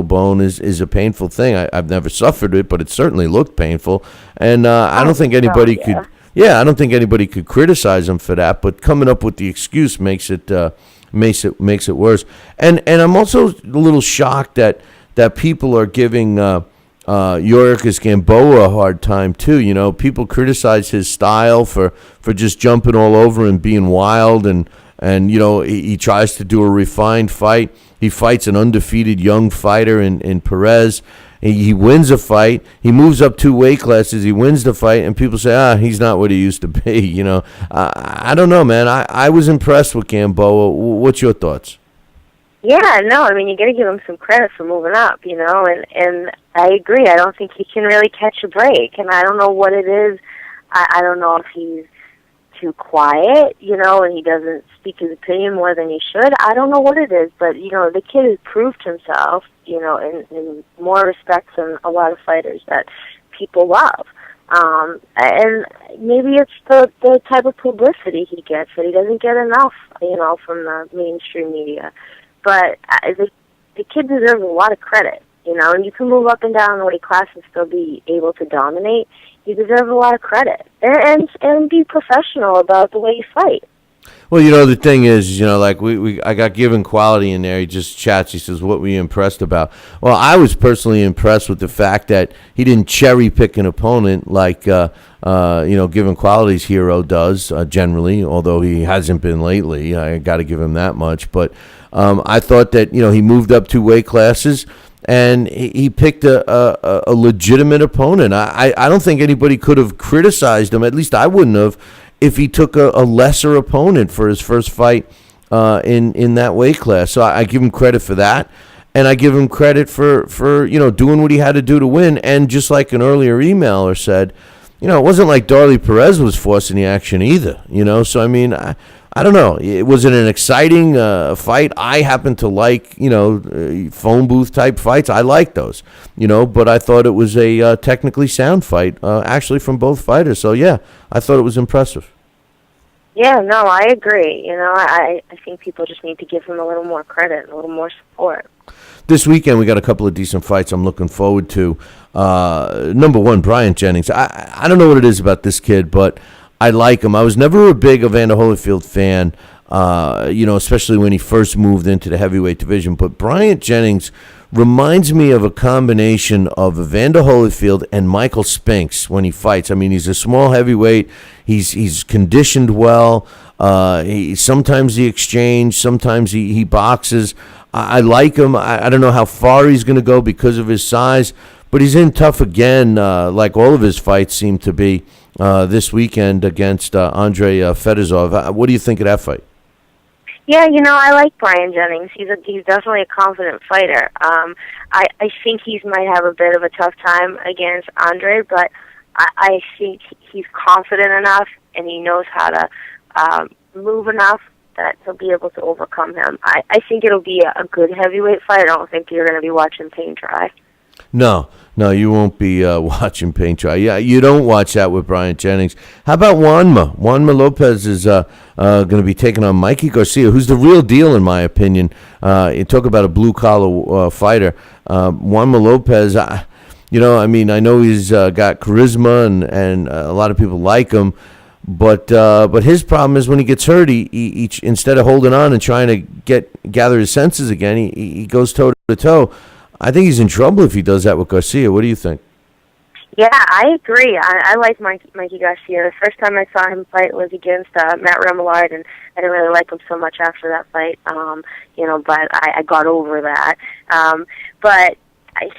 bone is a painful thing. I've never suffered it, but it certainly looked painful, and I don't think anybody could. Yeah, I don't think anybody could criticize him for that. But coming up with the excuse makes it worse. And I'm also a little shocked that people are giving. Yorikis Gamboa a hard time too. People criticize his style for just jumping all over and being wild, and he tries to do a refined fight. He fights an undefeated young fighter in Perez. He wins a fight. He moves up 2 weight classes. He wins the fight, and people say, he's not what he used to be. I don't know, man. I was impressed with Gamboa. What's your thoughts? Yeah, no, I mean, you got to give him some credit for moving up, and I agree. I don't think he can really catch a break, and I don't know what it is. I don't know if he's too quiet, and he doesn't speak his opinion more than he should. I don't know what it is, but, the kid has proved himself, in more respects than a lot of fighters that people love. And maybe it's the type of publicity he gets that he doesn't get enough, from the mainstream media. But the kid deserves a lot of credit, and you can move up and down in the weight class and still be able to dominate. You deserve a lot of credit, and be professional about the way you fight. Well, the thing is, I got given quality in there. He just chats. He says, "What were you impressed about?" Well, I was personally impressed with the fact that he didn't cherry pick an opponent like Given Quality's hero does generally, although he hasn't been lately. I got to give him that much, but. I thought that he moved up 2 weight classes and he picked a legitimate opponent. I don't think anybody could have criticized him. At least I wouldn't have if he took a lesser opponent for his first fight in that weight class. So I give him credit for that, and I give him credit for doing what he had to do to win. And just like an earlier emailer said, it wasn't like Darley Perez was forcing the action either. So I mean. I don't know. Was it an exciting fight? I happen to like, phone booth type fights. I like those, but I thought it was a technically sound fight, actually from both fighters. So, yeah, I thought it was impressive. Yeah, no, I agree. I think people just need to give him a little more credit, a little more support. This weekend, we got a couple of decent fights I'm looking forward to. Number one, Bryant Jennings. I don't know what it is about this kid, but I like him. I was never a big Evander Holyfield fan, especially when he first moved into the heavyweight division. But Bryant Jennings reminds me of a combination of Evander Holyfield and Michael Spinks when he fights. I mean, he's a small heavyweight. He's conditioned well. Sometimes he exchange. Sometimes he boxes. I like him. I don't know how far he's going to go because of his size, but he's in tough again, like all of his fights seem to be this weekend against Andrei Fedosov. What do you think of that fight? Yeah, I like Brian Jennings. He's definitely a confident fighter. I think he might have a bit of a tough time against Andre, but I think he's confident enough and he knows how to move enough that he'll be able to overcome him. I think it'll be a good heavyweight fight. I don't think you're going to be watching paint dry. No, you won't be watching paint dry. Yeah, you don't watch that with Brian Jennings. How about Juanma? Juanma Lopez is going to be taking on Mikey Garcia, who's the real deal in my opinion. You talk about a blue-collar fighter. Juanma Lopez, I know he's got charisma and a lot of people like him. But his problem is when he gets hurt, he instead of holding on and trying to gather his senses again, he goes toe to toe. I think he's in trouble if he does that with Garcia. What do you think? Yeah, I agree. I like Mikey Garcia. The first time I saw him fight was against Matt Remillard, and I didn't really like him so much after that fight. But I got over that. But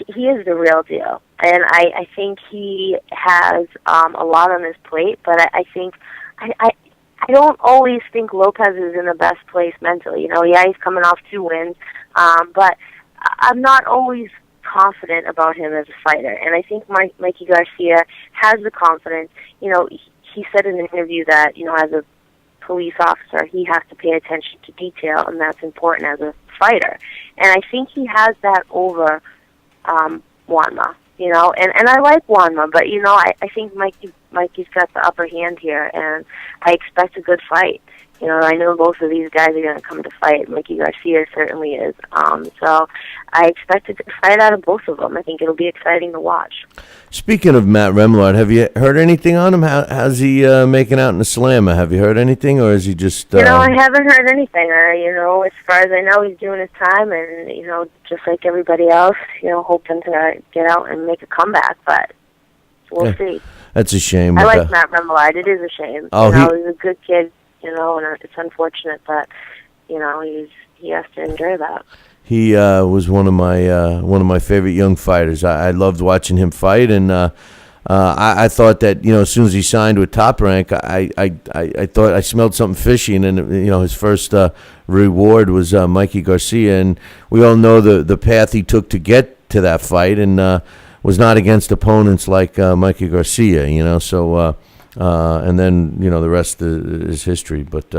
he is the real deal, and I think he has a lot on his plate. But I think I don't always think Lopez is in the best place mentally. Yeah, he's coming off 2 wins, but I'm not always confident about him as a fighter, and I think Mikey Garcia has the confidence. He said in an interview that, as a police officer, he has to pay attention to detail, and that's important as a fighter. And I think he has that over Juanma, and I like Juanma, but, I think Mikey's got the upper hand here, and I expect a good fight. I know both of these guys are going to come to fight. Mikey Garcia certainly is. So I expect a good fight out of both of them. I think it'll be exciting to watch. Speaking of Matt Remillard, have you heard anything on him? How's he making out in the slammer? Have you heard anything, or is he just... I haven't heard anything. As far as I know, he's doing his time, and, just like everybody else, hoping to get out and make a comeback, but we'll see. That's a shame. I like Matt Remillard. It is a shame. Oh, he's a good kid. And it's unfortunate that, he has to endure that. He was one of my favorite young fighters. I loved watching him fight, and I thought that as soon as he signed with Top Rank, I thought I smelled something fishy, and then his first reward was Mikey Garcia, and we all know the path he took to get to that fight, and was not against opponents like Mikey Garcia. So. And then, the rest is history. But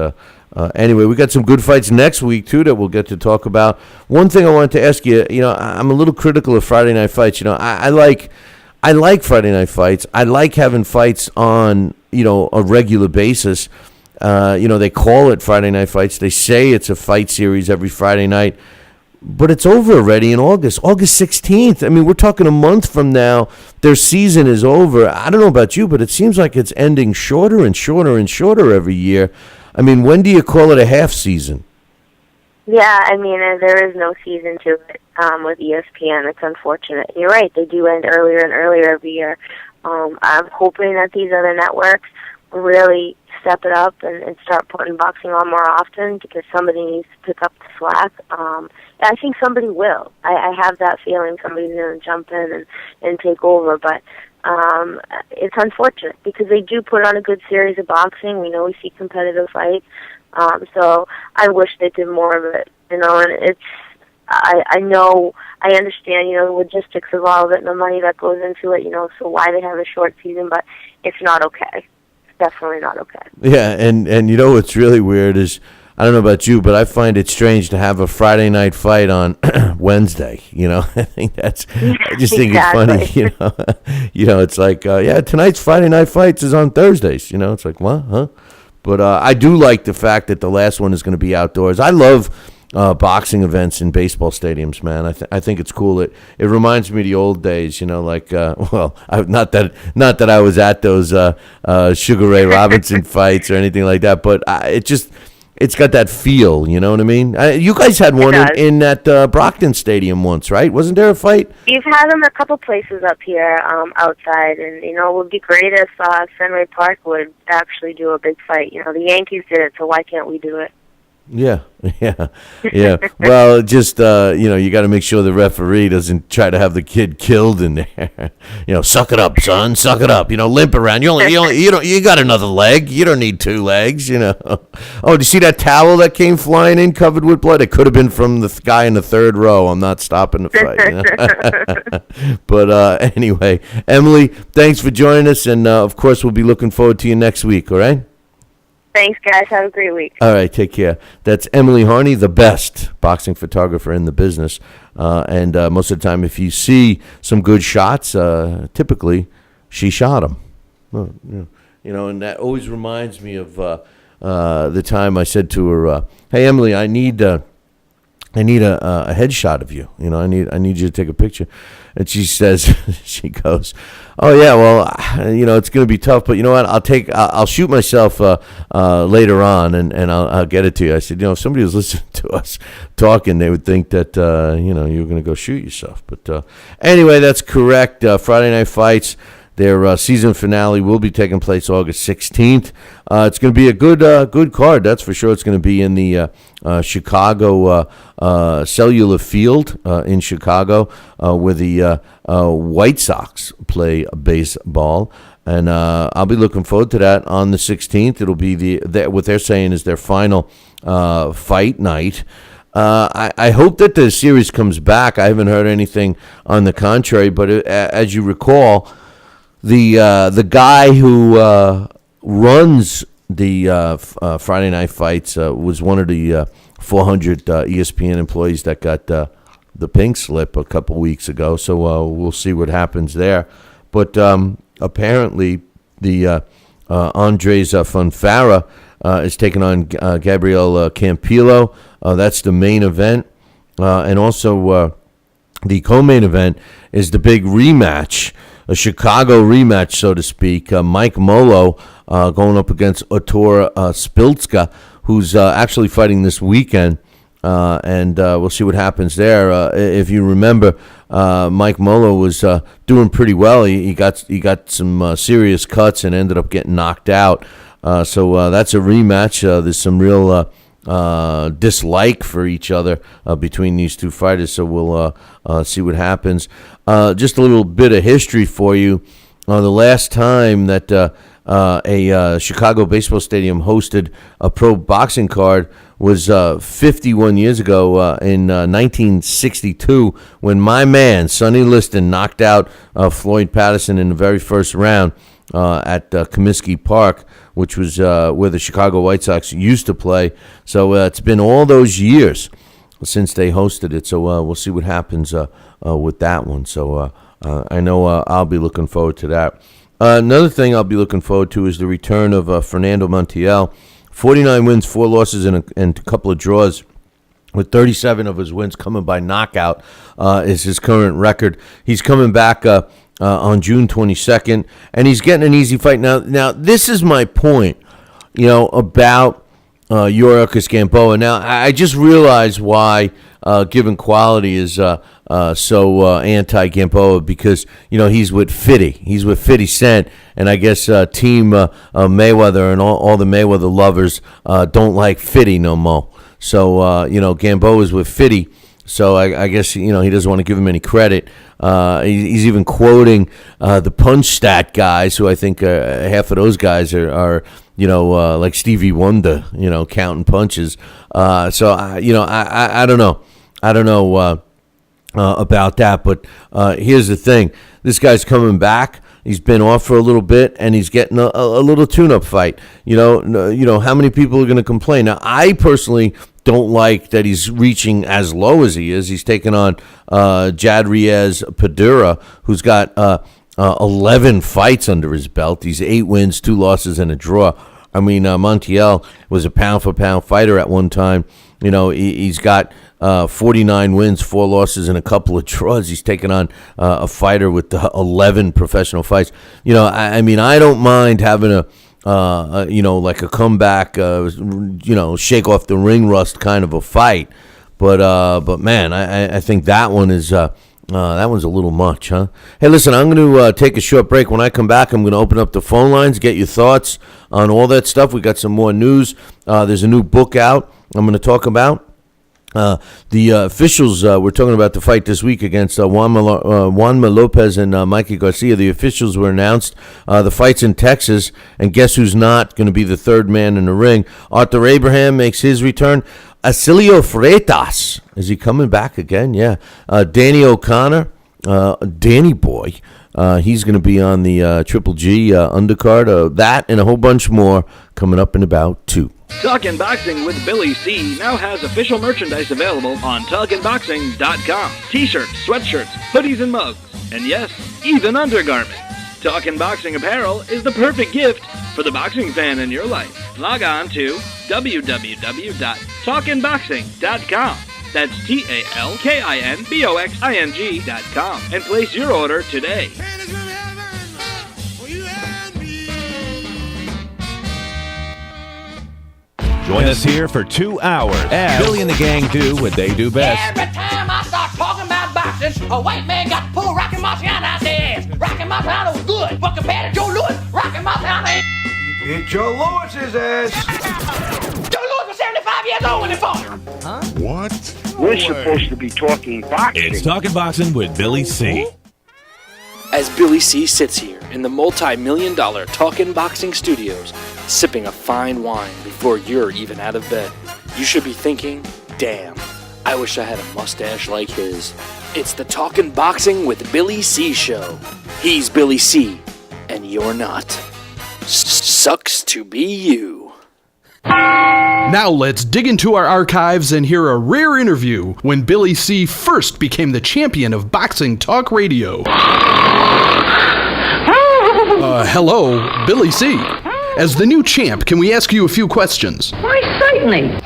anyway, we got some good fights next week, too, that we'll get to talk about. One thing I wanted to ask you, I'm a little critical of Friday night fights. I like Friday night fights. I like having fights on, a regular basis. They call it Friday night fights. They say it's a fight series every Friday night. But it's over already in August 16th. I mean, we're talking a month from now. Their season is over. I don't know about you, but it seems like it's ending shorter and shorter and shorter every year. I mean, when do you call it a half season? Yeah, I mean, there is no season to it with ESPN. It's unfortunate. You're right. They do end earlier and earlier every year. I'm hoping that these other networks really step it up and start putting boxing on more often, because somebody needs to pick up the slack. I think somebody will. I have that feeling somebody's going to jump in and take over, but it's unfortunate because they do put on a good series of boxing. We know we see competitive fights, so I wish they did more of it, and it's, I know, I understand, the logistics of all of it and the money that goes into it, so why they have a short season, but it's not okay. Definitely not okay. Yeah, and what's really weird is, I don't know about you, but I find it strange to have a Friday night fight on Wednesday. I think I just think it's funny. It's like, tonight's Friday night fights is on Thursdays. It's like, what, huh? But I do like the fact that the last one is going to be outdoors. I love boxing events in baseball stadiums, man. I think it's cool. It reminds me of the old days, not that I was at those Sugar Ray Robinson fights or anything like that, but it's got that feel, you know what I mean? You guys had one in that Brockton Stadium once, right? Wasn't there a fight? We've had them a couple places up here outside, and, it would be great if Fenway Park would actually do a big fight. The Yankees did it, so why can't we do it? Yeah. Well, just you got to make sure the referee doesn't try to have the kid killed in there. Suck it up, son. Suck it up. Limp around. You got another leg. You don't need two legs. Oh, do you see that towel that came flying in covered with blood? It could have been from the guy in the third row. I'm not stopping the fight. But anyway, Emily, thanks for joining us, and of course we'll be looking forward to you next week. All right. Thanks, guys. Have a great week. All right, take care. That's Emily Harney, the best boxing photographer in the business. And most of the time, if you see some good shots, typically she shot them. And that always reminds me of the time I said to her, "Hey, Emily, I need a headshot of you. I need you to take a picture." And she says, she goes, "Oh yeah, well, it's going to be tough, but you know what? I'll shoot myself later on, and I'll get it to you." I said, if somebody was listening to us talking, they would think that you were going to go shoot yourself. But anyway, that's correct. Friday Night Fights. Their season finale will be taking place August 16th. It's going to be a good card, that's for sure. It's going to be in the Chicago Cellular Field in Chicago, where the White Sox play baseball. And I'll be looking forward to that on the 16th. It'll be what they're saying is their final fight night. I hope that the series comes back. I haven't heard anything on the contrary, but as you recall, the guy who runs the Friday Night Fights was one of the 400 ESPN employees that got the pink slip a couple weeks ago. So we'll see what happens there. But apparently, the Andres Fonfara is taking on Gabriel Campillo. That's the main event, and also the co-main event is the big rematch. A Chicago rematch, so to speak. Mike Molo going up against Otur Spiltzka, who's actually fighting this weekend, and we'll see what happens there. If you remember, Mike Molo was doing pretty well. He got some serious cuts and ended up getting knocked out. So that's a rematch. There's some real dislike for each other between these two fighters, so we'll see what happens. Just a little bit of history for you. The last time that a Chicago baseball stadium hosted a pro boxing card was 51 years ago in 1962, when my man Sonny Liston knocked out Floyd Patterson in the very first round at Comiskey Park, which was where the Chicago White Sox used to play. So it's been all those years since they hosted it. So we'll see what happens with that one. So I know I'll be looking forward to that. Another thing I'll be looking forward to is the return of Fernando Montiel. 49 wins, 4 losses, and a couple of draws, with 37 of his wins coming by knockout is his current record. He's coming back on June 22nd, and he's getting an easy fight. Now this is my point, about Yuriorkis Gamboa. Now, I just realized why Given Quality is so anti-Gamboa, because, he's with 50. He's with 50 Cent, and I guess Team Mayweather and all the Mayweather lovers don't like 50 no more. So, Gamboa is with 50. So I guess, he doesn't want to give him any credit. He's even quoting the punch stat guys, who I think half of those guys are like Stevie Wonder, counting punches. So, I don't know. I don't know about that. But here's the thing. This guy's coming back. He's been off for a little bit, and he's getting a little tune-up fight. How many people are going to complain? Now, I personally don't like that he's reaching as low as he is. He's taking on Jadriez Padura, who's got 11 fights under his belt. He's 8 wins, 2 losses, and a draw. I mean, Montiel was a pound-for-pound fighter at one time. He's got 49 wins, 4 losses, and a couple of draws. He's taken on a fighter with 11 professional fights. I mean, I don't mind having a like a comeback, shake off the ring rust kind of a fight. But man, I think that one is that one's a little much, huh? Hey, listen, I'm going to take a short break. When I come back, I'm going to open up the phone lines, get your thoughts on all that stuff. We got some more news. There's a new book out I'm going to talk about. The officials, we're talking about the fight this week against Juanma Lopez and Mikey Garcia. The officials were announced. The fight's in Texas, and guess who's not going to be the third man in the ring? Arthur Abraham makes his return. Acilio Freitas, is he coming back again? Yeah. Danny O'Connor, Danny Boy, he's going to be on the Triple G undercard. That and a whole bunch more coming up in about 2. Talkin' Boxing with Billy C. now has official merchandise available on TalkinBoxing.com. T-shirts, sweatshirts, hoodies, and mugs. And yes, even undergarments. Talkin' Boxing apparel is the perfect gift for the boxing fan in your life. Log on to www.talkinboxing.com. That's TalkinBoxing.com and place your order today. Join us here for 2 hours as Billy and the gang do what they do best. Every time I start talking about boxing, a white man got to pull Rocky Marciano out the ass. Rocky Marciano was good, but compared to Joe Louis, Rocky Marciano ain't. It's Joe Louis's ass. Joe Louis was 75 years old when he fought. Huh? What? We're supposed to be talking boxing. It's Talking Boxing with Billy C. As Billy C sits here in the multi-million-dollar Talkin' Boxing Studios, sipping a fine wine before you're even out of bed, you should be thinking, damn, I wish I had a mustache like his. It's the Talkin' Boxing with Billy C show. He's Billy C, and you're not. Sucks to be you. Now let's dig into our archives and hear a rare interview when Billy C first became the champion of boxing talk radio. Hello, Billy C. As the new champ, can we ask you a few questions? Why, certainly.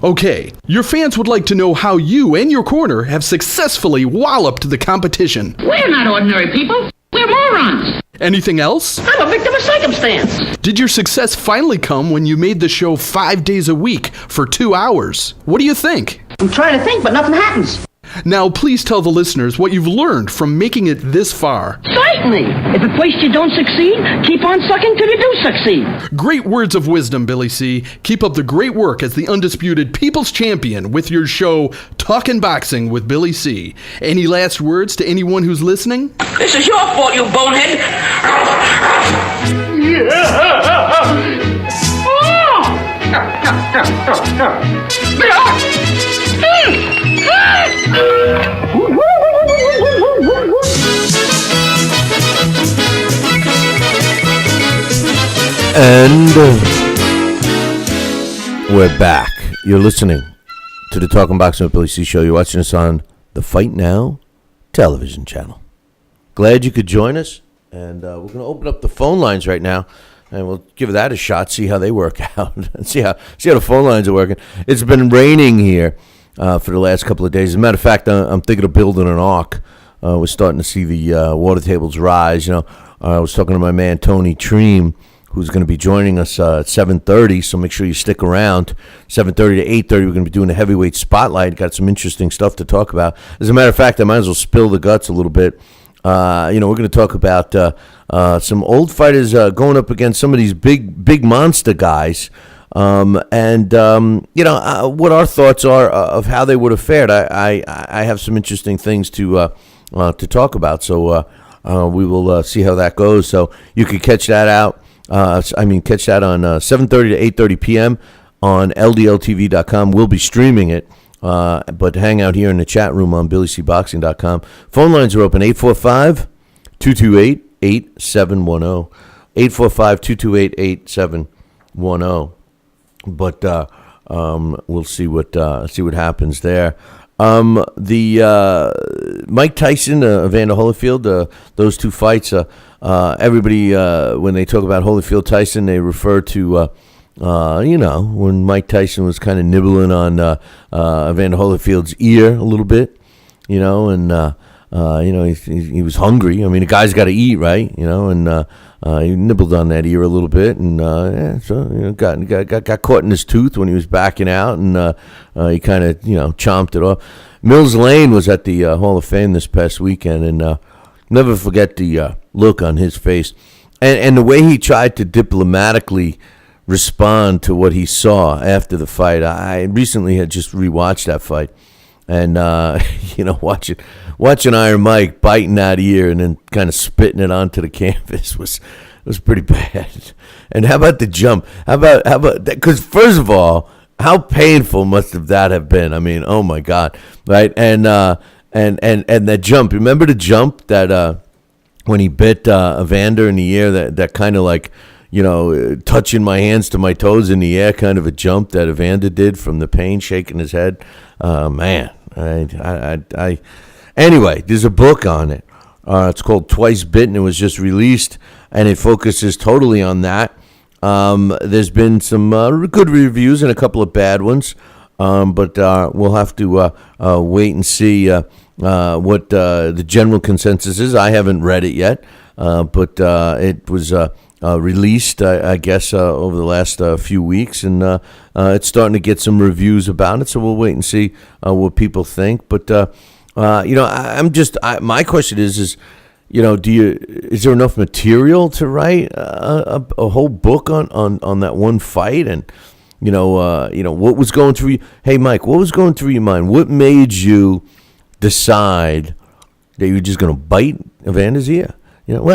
Okay, your fans would like to know how you and your corner have successfully walloped the competition. We're not ordinary people. We're morons. Anything else? I'm a victim of circumstance. Did your success finally come when you made the show 5 days a week for 2 hours? What do you think? I'm trying to think, but nothing happens. Now, please tell the listeners what you've learned from making it this far. Certainly. If at first you don't succeed, keep on sucking till you do succeed. Great words of wisdom, Billy C. Keep up the great work as the undisputed People's Champion with your show, Talkin' Boxing with Billy C. Any last words to anyone who's listening? This is your fault, you bonehead. And we're back. You're listening to the Talking Boxing with Billy C show. You're watching us on the Fight Now television channel. Glad you could join us. And we're going to open up the phone lines right now. And we'll give that a shot, see how they work out, and see how the phone lines are working. It's been raining here for the last couple of days. As a matter of fact, I'm thinking of building an ark. We're starting to see the water tables rise. You know, I was talking to my man Tony Treem, who's going to be joining us at 7:30. So make sure you stick around. 7:30 to 8:30, we're going to be doing a heavyweight spotlight. Got some interesting stuff to talk about. As a matter of fact, I might as well spill the guts a little bit. We're going to talk about some old fighters going up against some of these big monster guys, what our thoughts are of how they would have fared. I have some interesting things to talk about, so we will see how that goes. So you can catch that out. Catch that on 7:30 to 8:30 p.m. on LDLTV.com. We'll be streaming it. But hang out here in the chat room on BillyCBoxing.com. Phone lines are open, 845-228-8710. 845-228-8710. But we'll see what happens there. The Mike Tyson, Evander Holyfield, those two fights, everybody, when they talk about Holyfield-Tyson, they refer to when Mike Tyson was kind of nibbling on Evander Holyfield's ear a little bit, he was hungry. I mean, the guy's got to eat, right? And he nibbled on that ear a little bit, and got caught in his tooth when he was backing out, and he kind of chomped it off. Mills Lane was at the Hall of Fame this past weekend, and never forget the look on his face, and the way he tried to diplomatically respond to what he saw after the fight. I recently had just rewatched that fight, and watching Iron Mike biting that ear and then kind of spitting it onto the canvas was pretty bad. And how about the jump? How about that? Because first of all, how painful must that have been? I mean, oh my God, right? And that jump. Remember the jump that when he bit Evander in the ear? That kind of like, touching my hands to my toes in the air, kind of a jump that Evander did from the pain, shaking his head. Man, anyway, there's a book on it. It's called Twice Bitten. It was just released, and it focuses totally on that. There's been some good reviews and a couple of bad ones, but we'll have to wait and see what the general consensus is. I haven't read it yet, but it was released, I guess, over the last few weeks, and it's starting to get some reviews about it. So we'll wait and see what people think. But my question is is there enough material to write a whole book on that one fight? And what was going through you? Hey, Mike, what was going through your mind? What made you decide that you were just going to bite Evander's ear? He was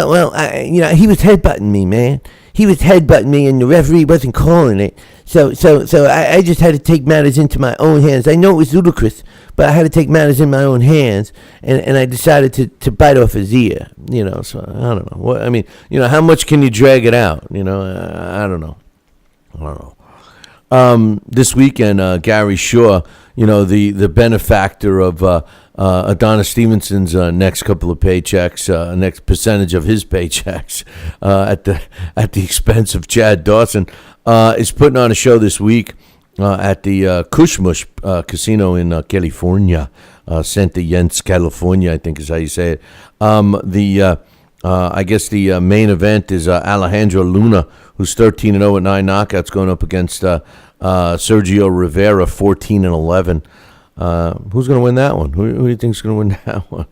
headbutting me, man. He was headbutting me, and the referee wasn't calling it. So I just had to take matters into my own hands. I know it was ludicrous, but I had to take matters in my own hands, and I decided to bite off his ear. So I don't know. What I mean, how much can you drag it out? I don't know. This weekend, Gary Shaw, the benefactor of Adonis Stevenson's next couple of paychecks, next percentage of his paychecks at the expense of Chad Dawson, is putting on a show this week at the Kushmush Casino in California, Santa Jens, California, I think is how you say it. I guess the main event is Alejandro Luna, who's 13-0 at 9 knockouts, going up against Sergio Rivera, 14-11. Who's going to win that one? Who do you think is going to win that one?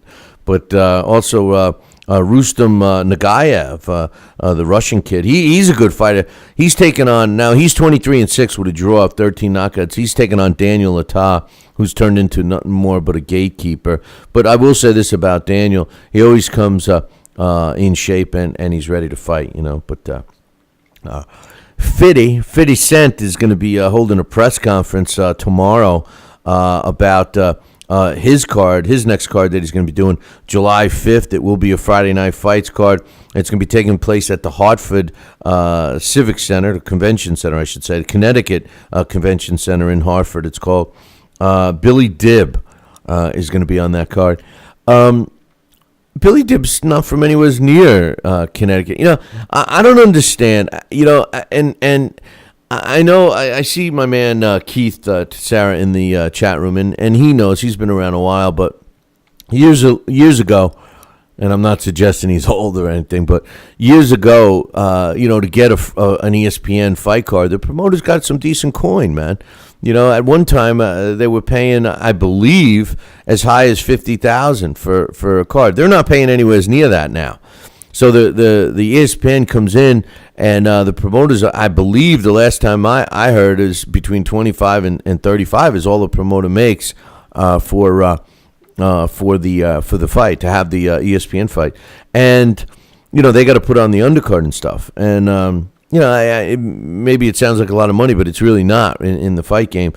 But also Rustam Nagaev, the Russian kid. He's a good fighter. He's taken on, now he's 23-6 with a draw of 13 knockouts. He's taken on Daniel Ata, who's turned into nothing more but a gatekeeper. But I will say this about Daniel. He always comes in shape and he's ready to fight, But 50 Cent is going to be holding a press conference tomorrow about his next card that he's going to be doing July 5th. It will be a Friday Night Fights card. It's going to be taking place at the Hartford Civic Center, the Convention Center, I should say, the Connecticut Convention Center in Hartford. It's called. Billy Dibb is going to be on that card. Billy Dibb's not from anywhere near Connecticut. I don't understand. And I know I see my man Keith Tessera in the chat room, and he knows. He's been around a while, but years ago, and I'm not suggesting he's old or anything, but years ago, to get an ESPN fight card, the promoters got some decent coin, man. At one time they were paying, I believe, as high as $50,000 for a card. They're not paying anywhere near that now. So the ESPN comes in, and the promoters, I believe, the last time I heard, is between 25 and 35 is all the promoter makes for the fight, to have the ESPN fight, and they got to put on the undercard and stuff, and maybe it sounds like a lot of money, but it's really not in the fight game,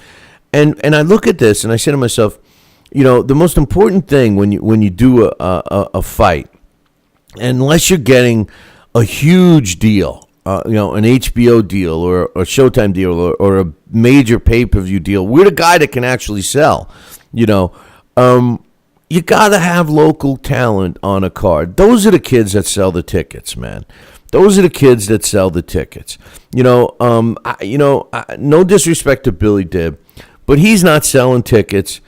and I look at this and I say to myself, the most important thing when you do a fight, unless you're getting a huge deal, an HBO deal or a Showtime deal or a major pay-per-view deal, we're the guy that can actually sell, you got to have local talent on a card. Those are the kids that sell the tickets, man. Those are the kids that sell the tickets. No disrespect to Billy Dibb, but he's not selling tickets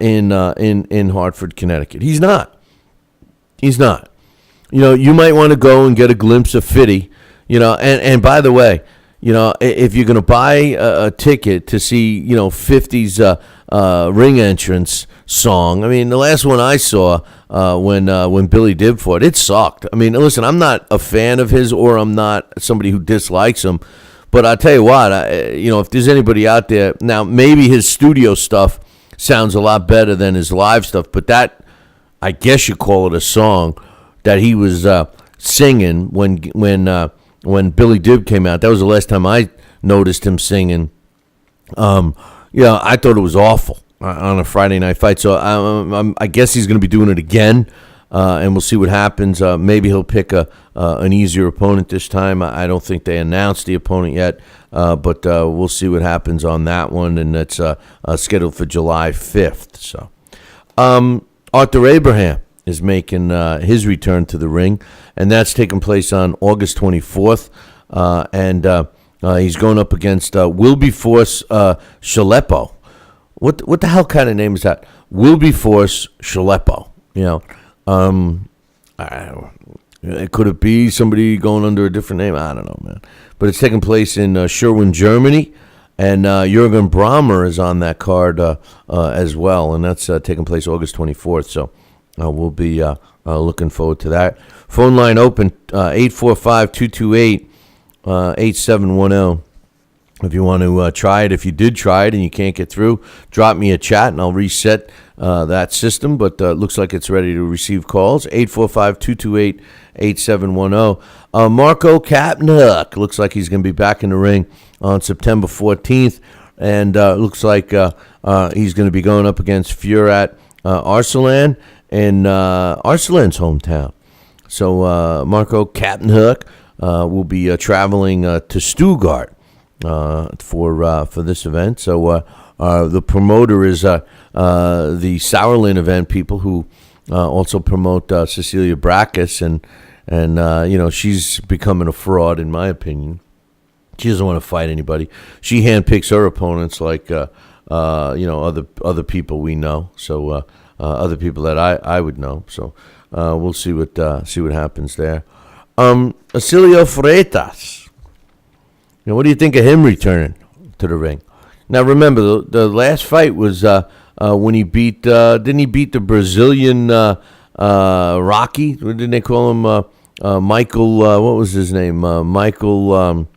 in Hartford, Connecticut. He's not. You might want to go and get a glimpse of Fitty, and by the way, if you're going to buy a ticket to see, 50's ring entrance song, I mean, the last one I saw when Billy Dibb fought, it sucked. I mean, listen, I'm not a fan of his, or I'm not somebody who dislikes him, But I'll tell you what, if there's anybody out there now, maybe his studio stuff sounds a lot better than his live stuff. But that, I guess you call it a song that he was singing when Billy Dib came out. That was the last time I noticed him singing. I thought it was awful on a Friday night fight. So I guess he's going to be doing it again, and we'll see what happens. Maybe he'll pick an easier opponent this time. I don't think they announced the opponent yet, but we'll see what happens on that one, and that's scheduled for July 5th. So Arthur Abraham is making his return to the ring, and that's taking place on August 24th, and he's going up against Wilberforce Shalepo. What the hell kind of name is that? Wilberforce Shalepo. Could it be somebody going under a different name? I don't know, man. But it's taking place in Sherwin, Germany, and Jürgen Brammer is on that card as well, and that's taking place August 24th. So we'll be looking forward to that. Phone line open 845-228-8710. If you want to try it, if you did try it and you can't get through, drop me a chat and I'll reset that system. But looks like it's ready to receive calls. 845-228-8710. Marco Kapnuk looks like he's going to be back in the ring on September 14th. And looks like he's going to be going up against Firat Arslan in Arslan's hometown. So Marco Kapnuk will be traveling to Stuttgart for this event. So the promoter is the Sauerland event people who also promote Cecilia Brakes, and she's becoming a fraud in my opinion. She doesn't want to fight anybody. She handpicks her opponents like other people we know. So other people that I would know. So we'll see what happens there. Acilio Freitas. What do you think of him returning to the ring? Now, remember, the last fight was when he beat, didn't he beat the Brazilian Rocky? What did they call him? Michael, what was his name? Michael,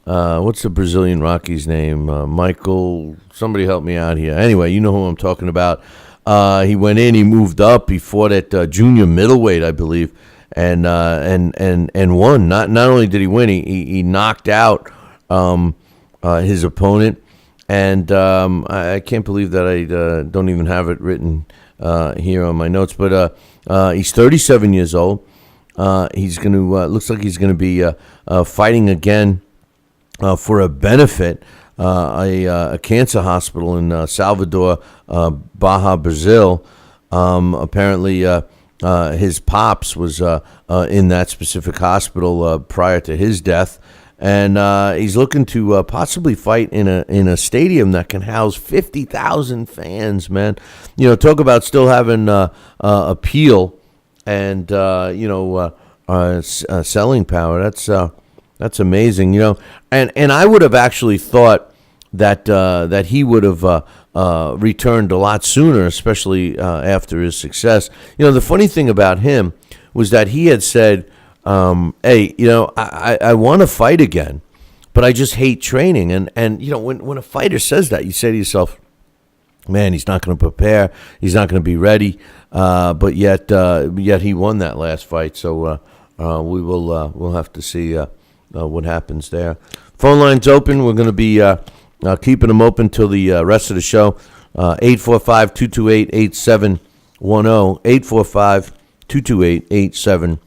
what's the Brazilian Rocky's name? Michael, somebody help me out here. Anyway, you know who I'm talking about. He went in, he moved up, he fought at junior middleweight, I believe, and won. Not only did he win, he knocked out his opponent, and I can't believe that I don't even have it written here on my notes. But he's 37 years old. He's going to looks like he's going to be fighting again for a benefit, a cancer hospital in Salvador, Baja, Brazil. Apparently, his pops was in that specific hospital prior to his death. And he's looking to possibly fight in a stadium that can house 50,000 fans, man. Talk about still having appeal and selling power. That's amazing, And I would have actually thought that he would have returned a lot sooner, especially after his success. The funny thing about him was that he had said, hey, I want to fight again, but I just hate training. And when a fighter says that, you say to yourself, man, he's not going to prepare. He's not going to be ready. But yet he won that last fight. So we'll have to see what happens there. Phone line's open. We're going to be keeping them open till the rest of the show. 845-228-8710. 845-228-8710.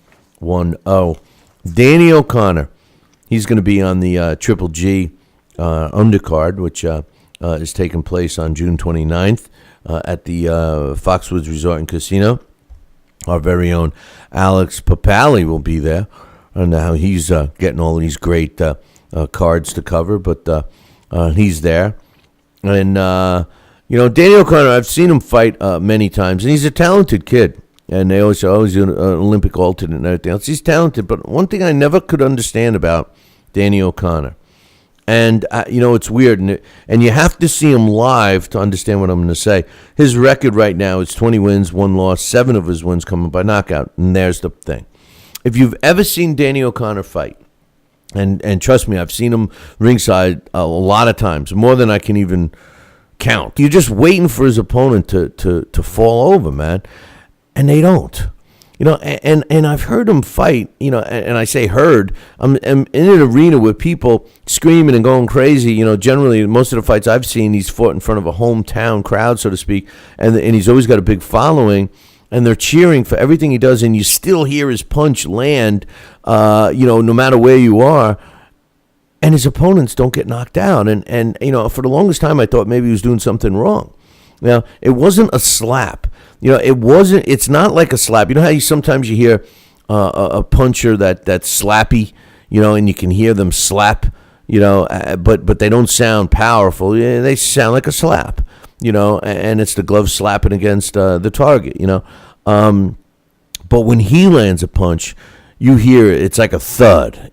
Danny O'Connor, he's going to be on the Triple G undercard, which is taking place on June 29th at the Foxwoods Resort and Casino. Our very own Alex Papali will be there, and now he's getting all these great cards to cover, but he's there. And Danny O'Connor, I've seen him fight many times, and he's a talented kid. And they always say, oh, he's an Olympic alternate and everything else. He's talented, but one thing I never could understand about Danny O'Connor, and it's weird, and you have to see him live to understand what I'm going to say. His record right now is 20 wins, 1 loss, 7 of his wins coming by knockout, and there's the thing. If you've ever seen Danny O'Connor fight, And trust me, I've seen him ringside a lot of times, more than I can even count. You're just waiting for his opponent to fall over, man, and they don't. And I've heard him fight, and I say heard. I'm in an arena with people screaming and going crazy. Generally, most of the fights I've seen, he's fought in front of a hometown crowd, so to speak, and he's always got a big following, and they're cheering for everything he does, and you still hear his punch land, no matter where you are, and his opponents don't get knocked down. And for the longest time, I thought maybe he was doing something wrong. Now, it wasn't a slap. It's not like a slap. You know how sometimes you hear a puncher that's slappy, and you can hear them slap, but they don't sound powerful. They sound like a slap, and it's the glove slapping against the target, But when he lands a punch, you hear it's like a thud,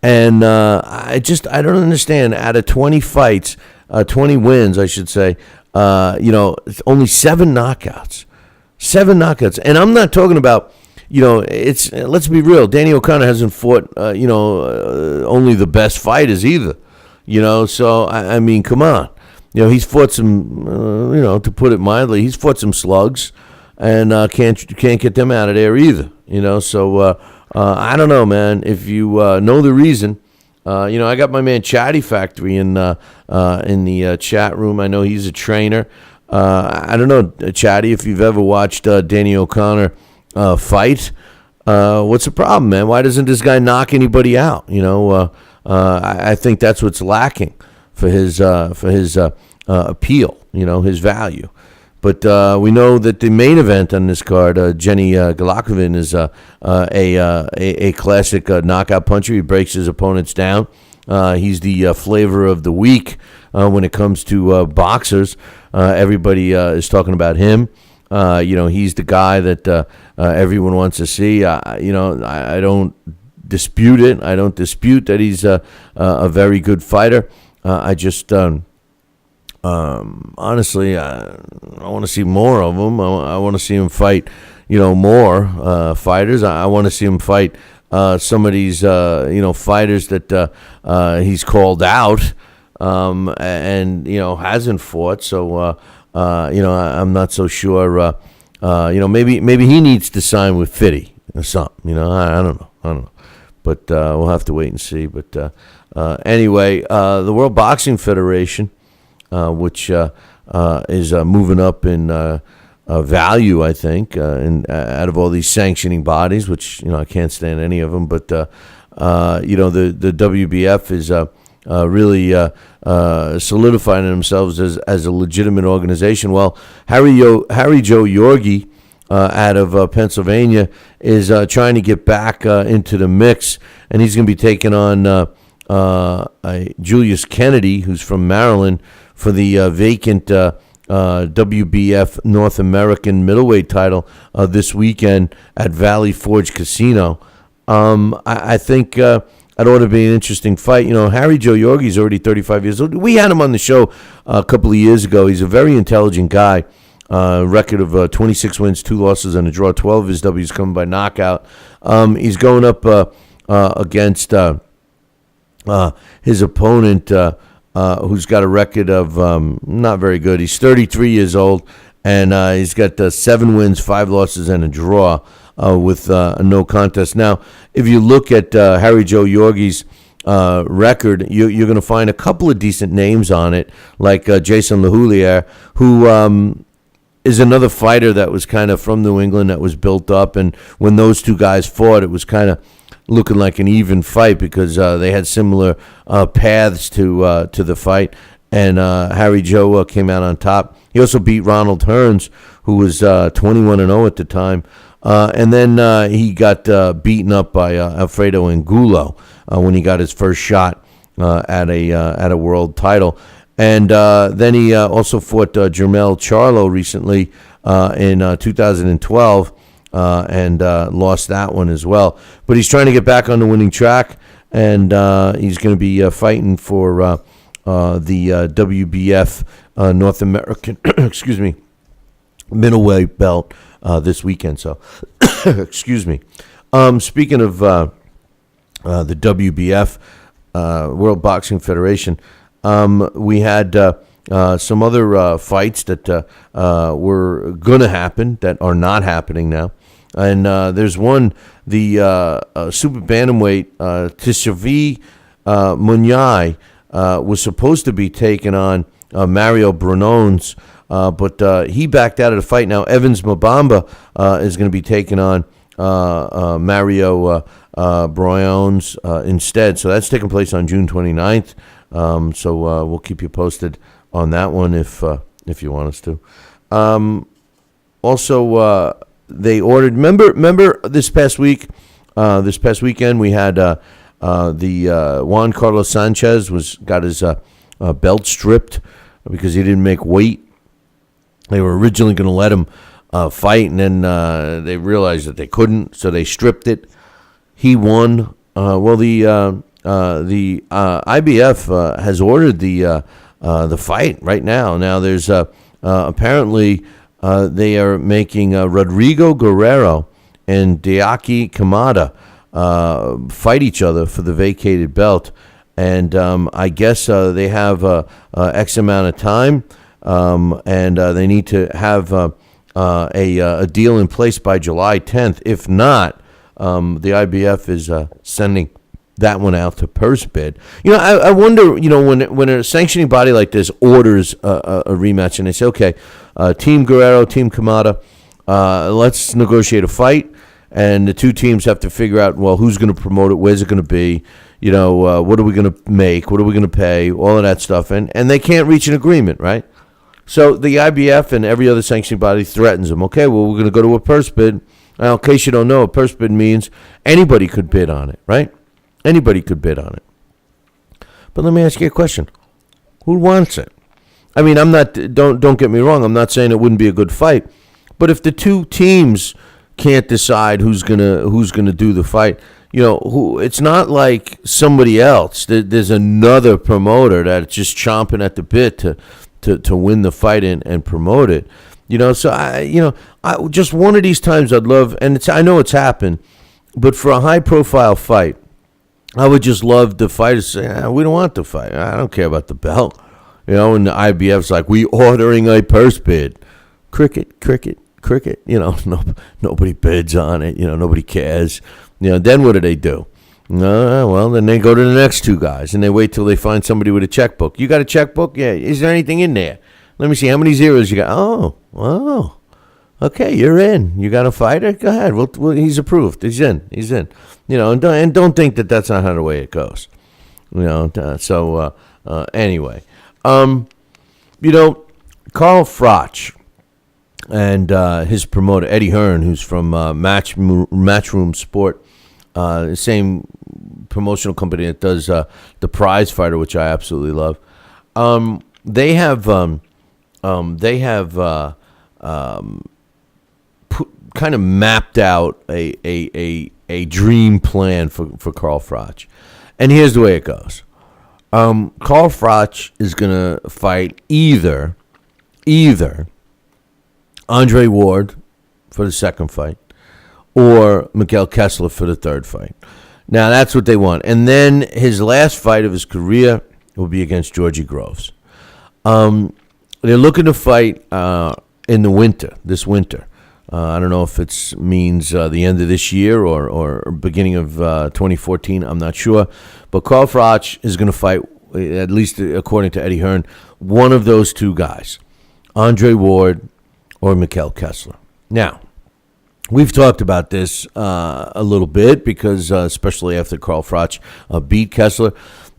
And I don't understand. Out of 20 fights, 20 wins, I should say, it's only 7 knockouts. 7 knockouts. And I'm not talking about, let's be real. Danny O'Connor hasn't fought, only the best fighters either. So, I mean, come on. He's fought some, to put it mildly, he's fought some slugs and can't get them out of there either. So I don't know, man. If you know the reason, I got my man Chatty Factory in the chat room. I know he's a trainer. I don't know, Chatty, if you've ever watched Danny O'Connor fight. What's the problem, man? Why doesn't this guy knock anybody out? I think that's what's lacking for his appeal. His value. But we know that the main event on this card, Jenny Galakovin, is a classic knockout puncher. He breaks his opponents down. He's the flavor of the week when it comes to boxers. Everybody is talking about him. He's the guy that everyone wants to see. I don't dispute it. I don't dispute that he's a very good fighter. I just... honestly, I want to see more of him. I want to see him fight, more fighters. I want to see him fight some of these, fighters that he's called out and hasn't fought. So, I'm not so sure. Maybe he needs to sign with Fitty or something. I don't know. But we'll have to wait and see. But anyway, the World Boxing Federation, which is moving up in value, I think, out of all these sanctioning bodies, which I can't stand any of them. But the WBF is really solidifying themselves as a legitimate organization. Well, Harry Joe Yorgi out of Pennsylvania is trying to get back into the mix, and he's going to be taking on Julius Kennedy, who's from Maryland, for the vacant WBF North American middleweight title this weekend at Valley Forge Casino. I think it ought to be an interesting fight. Harry Joe Yorgi's already 35 years old. We had him on the show a couple of years ago. He's a very intelligent guy. Record of 26 wins, 2 losses, and a draw. 12 of his W's coming by knockout. He's going up against his opponent, who's got a record of not very good. He's 33 years old, and he's got 7 wins, 5 losses, and a draw with a no contest. Now, if you look at Harry Joe Yorgi's record, you're going to find a couple of decent names on it, like Jason LaHouliere, who is another fighter that was kind of from New England that was built up, and when those two guys fought, it was kind of looking like an even fight because they had similar paths to the fight, and Harry Joe came out on top. He also beat Ronald Hearns, who was 21-0 at the time, and then he got beaten up by Alfredo Angulo when he got his first shot at a world title, and then he also fought Jermell Charlo recently in 2012. And lost that one as well. But he's trying to get back on the winning track, and he's going to be fighting for the WBF North American, excuse me, middleweight belt this weekend. So, excuse me. Speaking of the WBF, World Boxing Federation. We had some other fights that were going to happen that are not happening now. And there's one, the super bantamweight, Tishavi Munyai was supposed to be taking on Mario Branones, but he backed out of the fight. Now Evans Mabamba is going to be taking on Mario Branones instead. So that's taking place on June 29th. So we'll keep you posted on that one if you want us to. Also, they ordered. Remember this past weekend we had the Juan Carlos Sanchez got his belt stripped because he didn't make weight. They were originally going to let him fight, and then they realized that they couldn't, so they stripped it. He won. The IBF has ordered the fight right now. Now there's apparently they are making Rodrigo Guerrero and Deaki Kamada fight each other for the vacated belt, and I guess they have X amount of time, and they need to have a deal in place by July 10th. If not, the IBF is sending that one out to purse bid. I wonder, when a sanctioning body like this orders a rematch and they say, okay, Team Guerrero, Team Kamada, let's negotiate a fight, and the two teams have to figure out, well, who's going to promote it, where's it going to be, what are we going to make, what are we going to pay, all of that stuff, and they can't reach an agreement, right? So the IBF and every other sanctioning body threatens them, okay, well, we're going to go to a purse bid. Now, in case you don't know, a purse bid means anybody could bid on it, right? Anybody could bid on it. But let me ask you a question. Who wants it? I mean, don't get me wrong, I'm not saying it wouldn't be a good fight, but if the two teams can't decide who's gonna do the fight, it's not like somebody else. There's another promoter that's just chomping at the bit to win the fight and promote it. So I just one of these times I'd love, and I know it's happened, but for a high profile fight, I would just love the fighters to say, we don't want the fight. I don't care about the belt. And the IBF's like, we ordering a purse bid. Cricket. Nobody bids on it. Nobody cares. Then what do? Well, then they go to the next two guys, and they wait till they find somebody with a checkbook. You got a checkbook? Yeah. Is there anything in there? Let me see. How many zeros you got? Oh. Okay, you're in. You got a fighter? Go ahead. Well, he's approved. He's in. And don't think that that's not how the way it goes. Anyway, Carl Froch and his promoter Eddie Hearn, who's from Matchroom Sport, the same promotional company that does the Prize Fighter, which I absolutely love. They have kind of mapped out a dream plan for Carl Froch. And here's the way it goes. Carl Froch is going to fight either Andre Ward for the second fight or Miguel Kessler for the third fight. Now, that's what they want. And then his last fight of his career will be against Georgie Groves. They're looking to fight in the winter, this winter. I don't know if it means the end of this year or beginning of 2014. I'm not sure. But Carl Froch is going to fight, at least according to Eddie Hearn, one of those two guys, Andre Ward or Miguel Kessler. Now, we've talked about this a little bit because, especially after Carl Froch beat Kessler,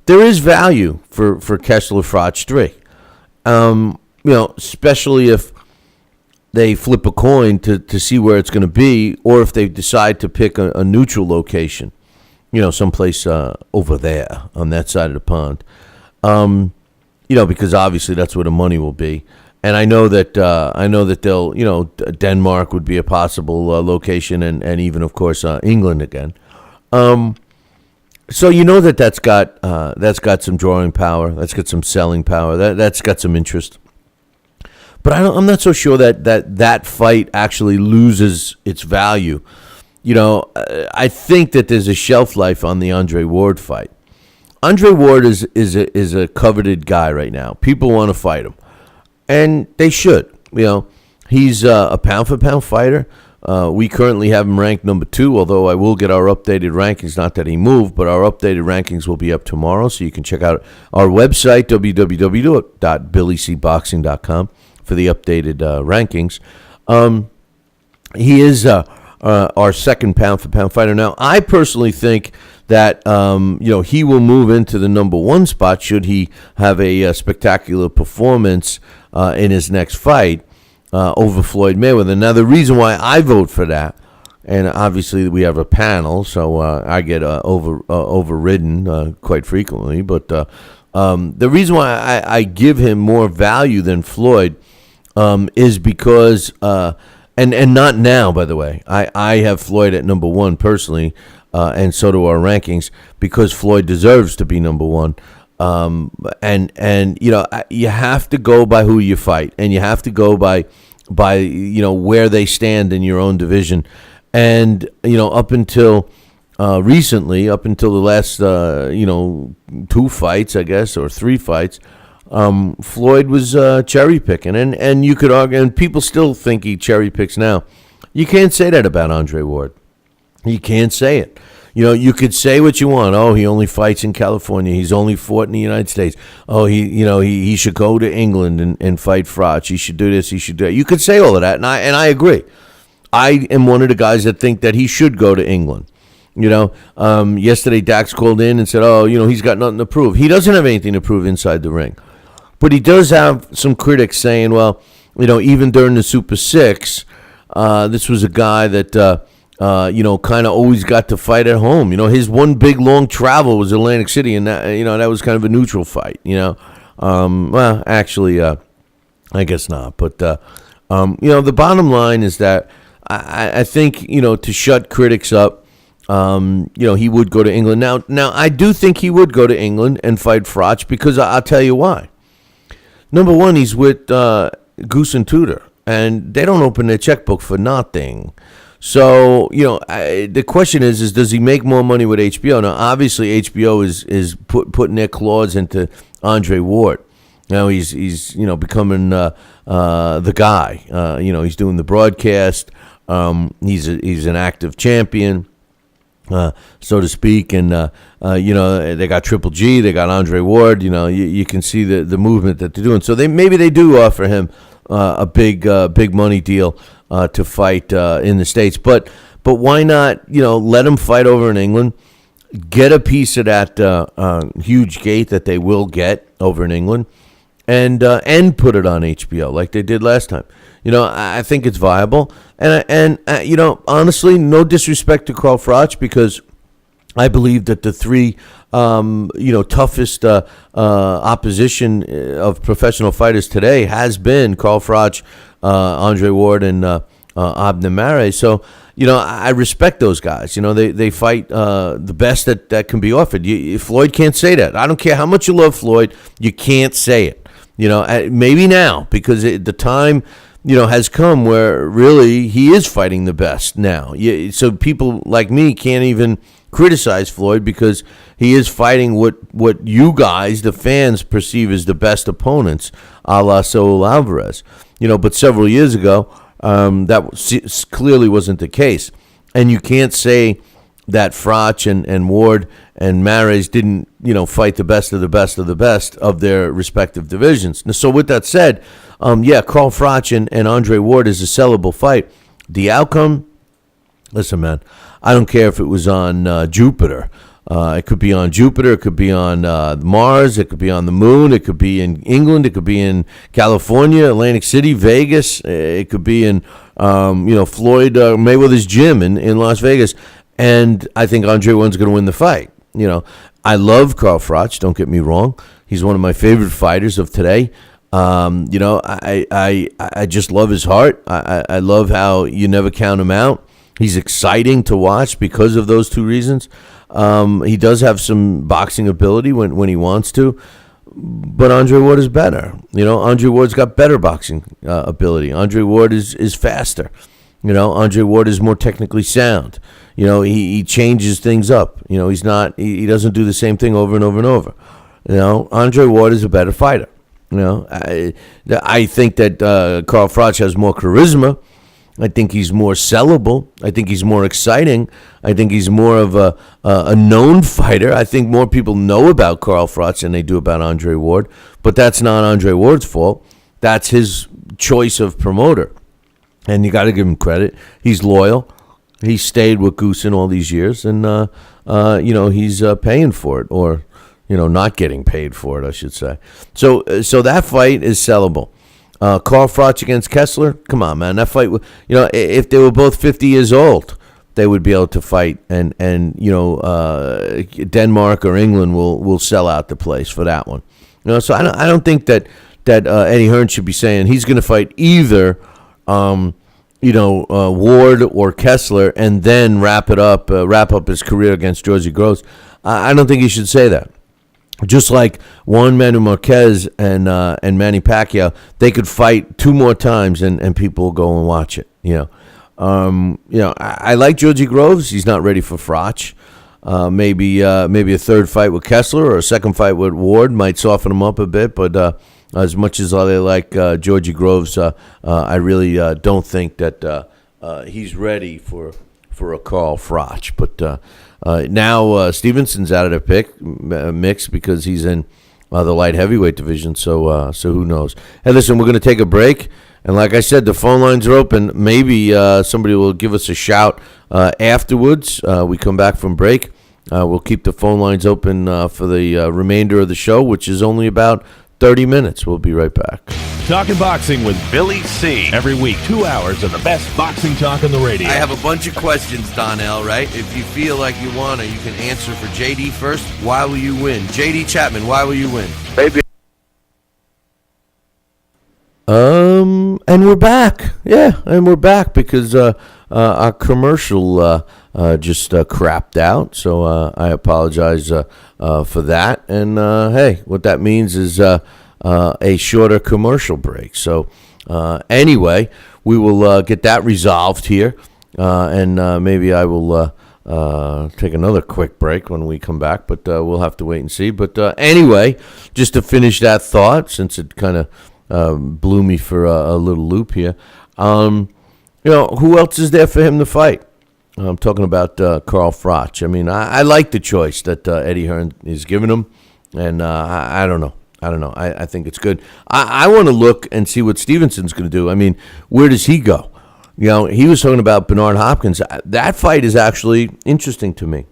there is value for Kessler Froch 3. Especially if they flip a coin to see where it's going to be, or if they decide to pick a neutral location, someplace over there on that side of the pond, because obviously that's where the money will be. And I know that they'll, Denmark would be a possible location, and even of course England again. So that's got some drawing power, that's got some selling power, that's got some interest. But I'm not so sure that fight actually loses its value I think that there's a shelf life on the Andre Ward fight. Andre Ward is a coveted guy right now. People want to fight him, and they should. He's a pound-for-pound fighter. We currently have him ranked number 2, although I will get our updated rankings. Not that he moved, but our updated rankings will be up tomorrow, so you can check out our website, www.BillyCBoxing.com, for the updated rankings. He is our second pound-for-pound fighter. Now, I personally think that he will move into the number 1 spot should he have a spectacular performance in his next fight over Floyd Mayweather. Now, the reason why I vote for that, and obviously we have a panel, so I get overridden quite frequently, but the reason why I give him more value than Floyd is because, and not now, by the way, I have Floyd at number 1 personally, and so do our rankings, because Floyd deserves to be number 1. You have to go by who you fight, and you have to go by where they stand in your own division. And up until recently, up until the last 2 fights, I guess, or 3 fights, Floyd was cherry picking, and you could argue, and people still think he cherry picks now. You can't say that about Andre Ward. You can't say it. You could say what you want. Oh, he only fights in California. He's only fought in the United States. Oh, he should go to England and fight Froch. He should do this. He should do that. You could say all of that, and I agree. I am one of the guys that think that he should go to England. Yesterday Dax called in and said, oh, he's got nothing to prove. He doesn't have anything to prove inside the ring. But he does have some critics saying, well, even during the Super 6, this was a guy that kind of always got to fight at home. His one big long travel was Atlantic City, and that, that was kind of a neutral fight. Well, actually, I guess not. But the bottom line is that I think to shut critics up, he would go to England. Now I do think he would go to England and fight Froch, because I'll tell you why. Number 1, he's with Goose and Tudor, and they don't open their checkbook for nothing. So, the question is does he make more money with HBO? Now, obviously, HBO is putting their claws into Andre Ward. Now he's becoming the guy. He's doing the broadcast. He's an active champion, so to speak. And they got Triple G, they got Andre Ward. You can see the movement that they're doing. So maybe they do offer him a big money deal to fight in the States, but why not let him fight over in England, get a piece of that huge gate that they will get over in England, and put it on HBO like they did last time. I think it's viable, and honestly, no disrespect to Carl Froch, because I believe that the 3 toughest opposition of professional fighters today has been Carl Froch, Andre Ward, and Abner Mares. So, I respect those guys. They fight the best that can be offered. Floyd can't say that. I don't care how much you love Floyd. You can't say it. Maybe now, because the time, has come where really he is fighting the best now. So people like me can't even criticize Floyd, because he is fighting what you guys, the fans, perceive as the best opponents, a la Saul Alvarez. But several years ago, that clearly wasn't the case. And you can't say that Froch and Ward and Mares didn't, fight the best of the best of the best of their respective divisions. So with that said, Carl Froch and Andre Ward is a sellable fight. The outcome, listen, man, I don't care if it was on Jupiter. It could be on Jupiter. It could be on Mars. It could be on the moon. It could be in England. It could be in California, Atlantic City, Vegas. It could be in, Floyd Mayweather's gym in Las Vegas. And I think Andre Ward's going to win the fight. I love Carl Froch. Don't get me wrong. He's one of my favorite fighters of today. I just love his heart. I love how you never count him out. He's exciting to watch because of those 2 reasons. He does have some boxing ability when he wants to, but Andre Ward is better. Andre Ward's got better boxing ability. Andre Ward is faster. Andre Ward is more technically sound. He changes things up. He doesn't do the same thing over and over and over. Andre Ward is a better fighter. I think that Carl Froch has more charisma. I think he's more sellable. I think he's more exciting. I think he's more of a known fighter. I think more people know about Carl Froch than they do about Andre Ward. But that's not Andre Ward's fault. That's his choice of promoter. And you got to give him credit. He's loyal. He stayed with Goosen all these years. And, he's paying for it. Or, not getting paid for it, I should say. So that fight is sellable. Carl Froch against Kessler, come on, man. That fight, if they were both 50 years old, they would be able to fight. And Denmark or England will sell out the place for that one. So I don't think that Eddie Hearn should be saying he's going to fight either Ward or Kessler and then wrap up his career against Georgie Groves. I don't think he should say that. Just like Juan Manuel Marquez and Manny Pacquiao, they could fight 2 more times and people will go and watch it. I like Georgie Groves. He's not ready for Froch. Maybe a third fight with Kessler or a second fight with Ward might soften him up a bit. But as much as I like Georgie Groves, I really don't think that he's ready for a Carl Froch. But now Stevenson's out of the mix because he's in the light heavyweight division. So who knows? Hey, listen, we're going to take a break. And like I said, the phone lines are open. Maybe somebody will give us a shout afterwards. We come back from break. We'll keep the phone lines open for the remainder of the show, which is only about 30 minutes. We'll be right back. Talking Boxing with Billy C. Every week, 2 hours of the best boxing talk on the radio. I have a bunch of questions, Donnell, right? If you feel like you want to, you can answer for JD first. Why will you win? JD Chapman, why will you win? Baby. And we're back. Yeah, and we're back because our commercial just crapped out. So I apologize for that. And hey, what that means is a shorter commercial break. So anyway, we will get that resolved here. And maybe I will take another quick break when we come back. But we'll have to wait and see. But anyway, just to finish that thought, since it kind of blew me for a little loop here. Who else is there for him to fight? I'm talking about Carl Froch. I mean, I like the choice that Eddie Hearn is giving him, and I don't know. I think it's good. I want to look and see what Stevenson's going to do. I mean, where does he go? He was talking about Bernard Hopkins. That fight is actually interesting to me.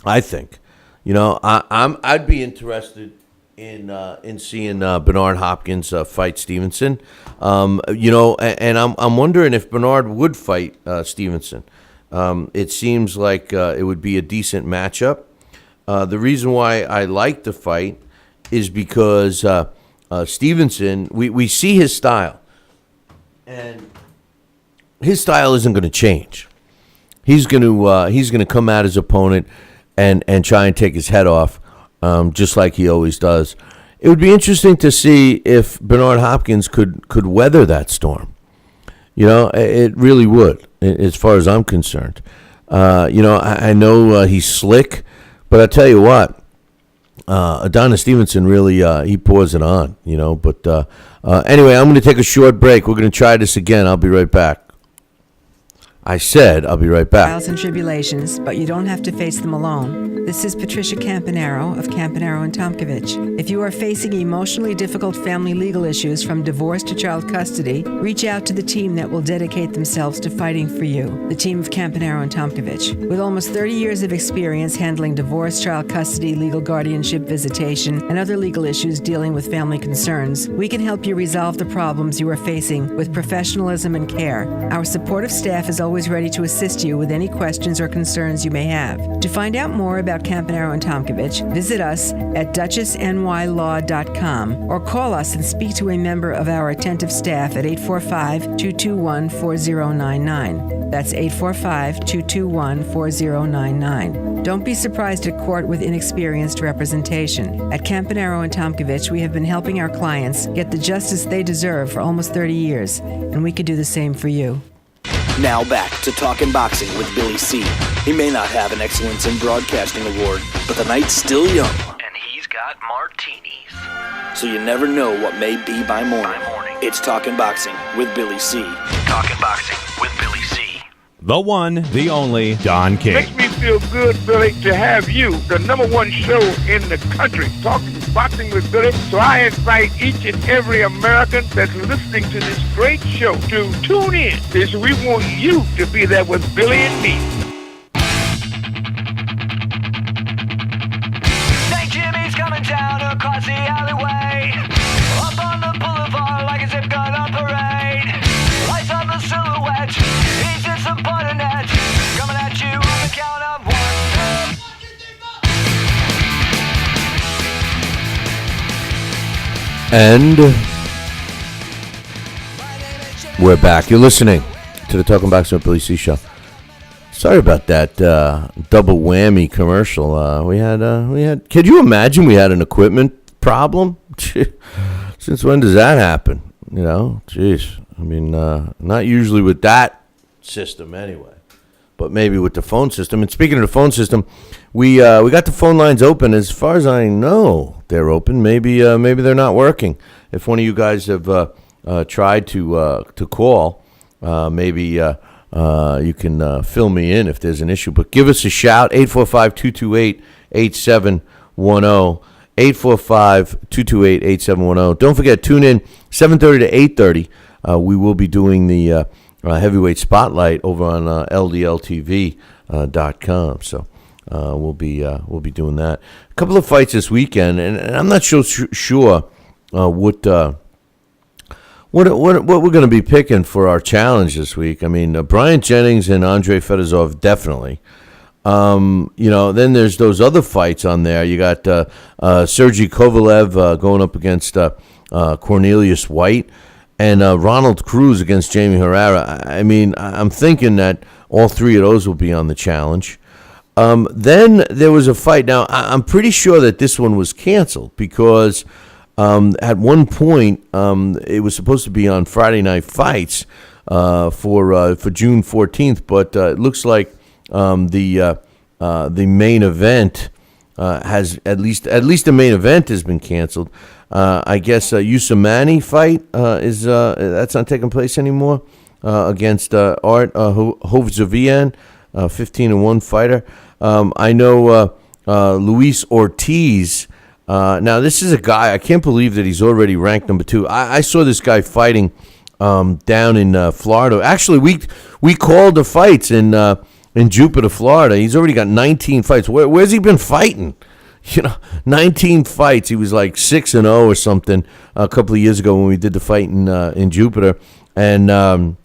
I think. I'd be interested in seeing Bernard Hopkins fight Stevenson, and I'm wondering if Bernard would fight Stevenson. It seems like it would be a decent matchup. The reason why I like the fight is because Stevenson, we see his style, and his style isn't going to change. He's going to come at his opponent and try and take his head off. Just like he always does. It would be interesting to see if Bernard Hopkins could weather that storm. It really would, as far as I'm concerned. I know he's slick, but I tell you what, Adonis Stevenson really he pours it on. But anyway, I'm going to take a short break. We're going to try this again. I'll be right back. I said I'll be right back. Trials and tribulations, but you don't have to face them alone. This is Patricia Campanaro of Campanaro and Tomkovich. If you are facing emotionally difficult family legal issues from divorce to child custody, reach out to the team that will dedicate themselves to fighting for you. The team of Campanaro and Tomkovich. With almost 30 years of experience handling divorce, child custody, legal guardianship, visitation, and other legal issues dealing with family concerns, we can help you resolve the problems you are facing with professionalism and care. Our supportive staff is always ready to assist you with any questions or concerns you may have. To find out more about Campanaro and Tomkovich, visit us at duchessnylaw.com or call us and speak to a member of our attentive staff at 845-221-4099. That's 845-221-4099. Don't be surprised at court with inexperienced representation. At Campanaro and Tomkovich, we have been helping our clients get the justice they deserve for almost 30 years, and we could do the same for you. Now back to Talkin' Boxing with Billy C. He may not have an Excellence in Broadcasting award, but the night's still young. And he's got martinis. So you never know what may be by morning. It's Talkin' Boxing with Billy C. Talking Boxing with Billy C. The one, the only, Don King. Makes me feel good, Billy, to have you, the #1 show in the country, Talking Boxing with Billy. So I invite each and every American that's listening to this great show to tune in, because we want you to be there with Billy and me. St. Jimmy's coming down across the alleyway. Up on the boulevard like a zip gun on parade. Lights on the silhouette. He's in some butter net. Coming at you on the count of 1, 2. And we're back. You're listening to the Talking Boxing with Billy C show. Sorry about that double whammy commercial. We had. Could you imagine we had an equipment problem? Since when does that happen? You know, jeez. I mean, not usually with that system anyway, but maybe with the phone system. And speaking of the phone system, we got the phone lines open. As far as I know, they're open. Maybe they're not working. If one of you guys have tried to call, maybe you can fill me in if there's an issue. But give us a shout, 845-228-8710. 845-228-8710. Don't forget, tune in 7:30 to 8:30. We will be doing the heavyweight spotlight over on LDLTV.com. So we'll be doing that. A couple of fights this weekend, and I'm not sure what we're going to be picking for our challenge this week. I mean, Bryant Jennings and Andre Fedosov definitely. Then there's those other fights on there. You got Sergey Kovalev going up against Cornelius White, and Ronald Cruz against Jamie Herrera. I mean, I'm thinking that all three of those will be on the challenge. Then there was a fight. Now, I'm pretty sure that this one was canceled because at one point it was supposed to be on Friday Night Fights for June 14th, but it looks like the main event has at least the main event has been canceled. I guess Usumani fight is that's not taking place anymore against Art Hovzavian, 15-1 fighter. I know Luis Ortiz. Now this is a guy, I can't believe that he's already ranked number 2. I saw this guy fighting down in Florida. Actually, we called the fights in Jupiter, Florida. He's already got 19 fights. Where's he been fighting? 19 fights. He was like 6-0 or something a couple of years ago when we did the fight in Jupiter, and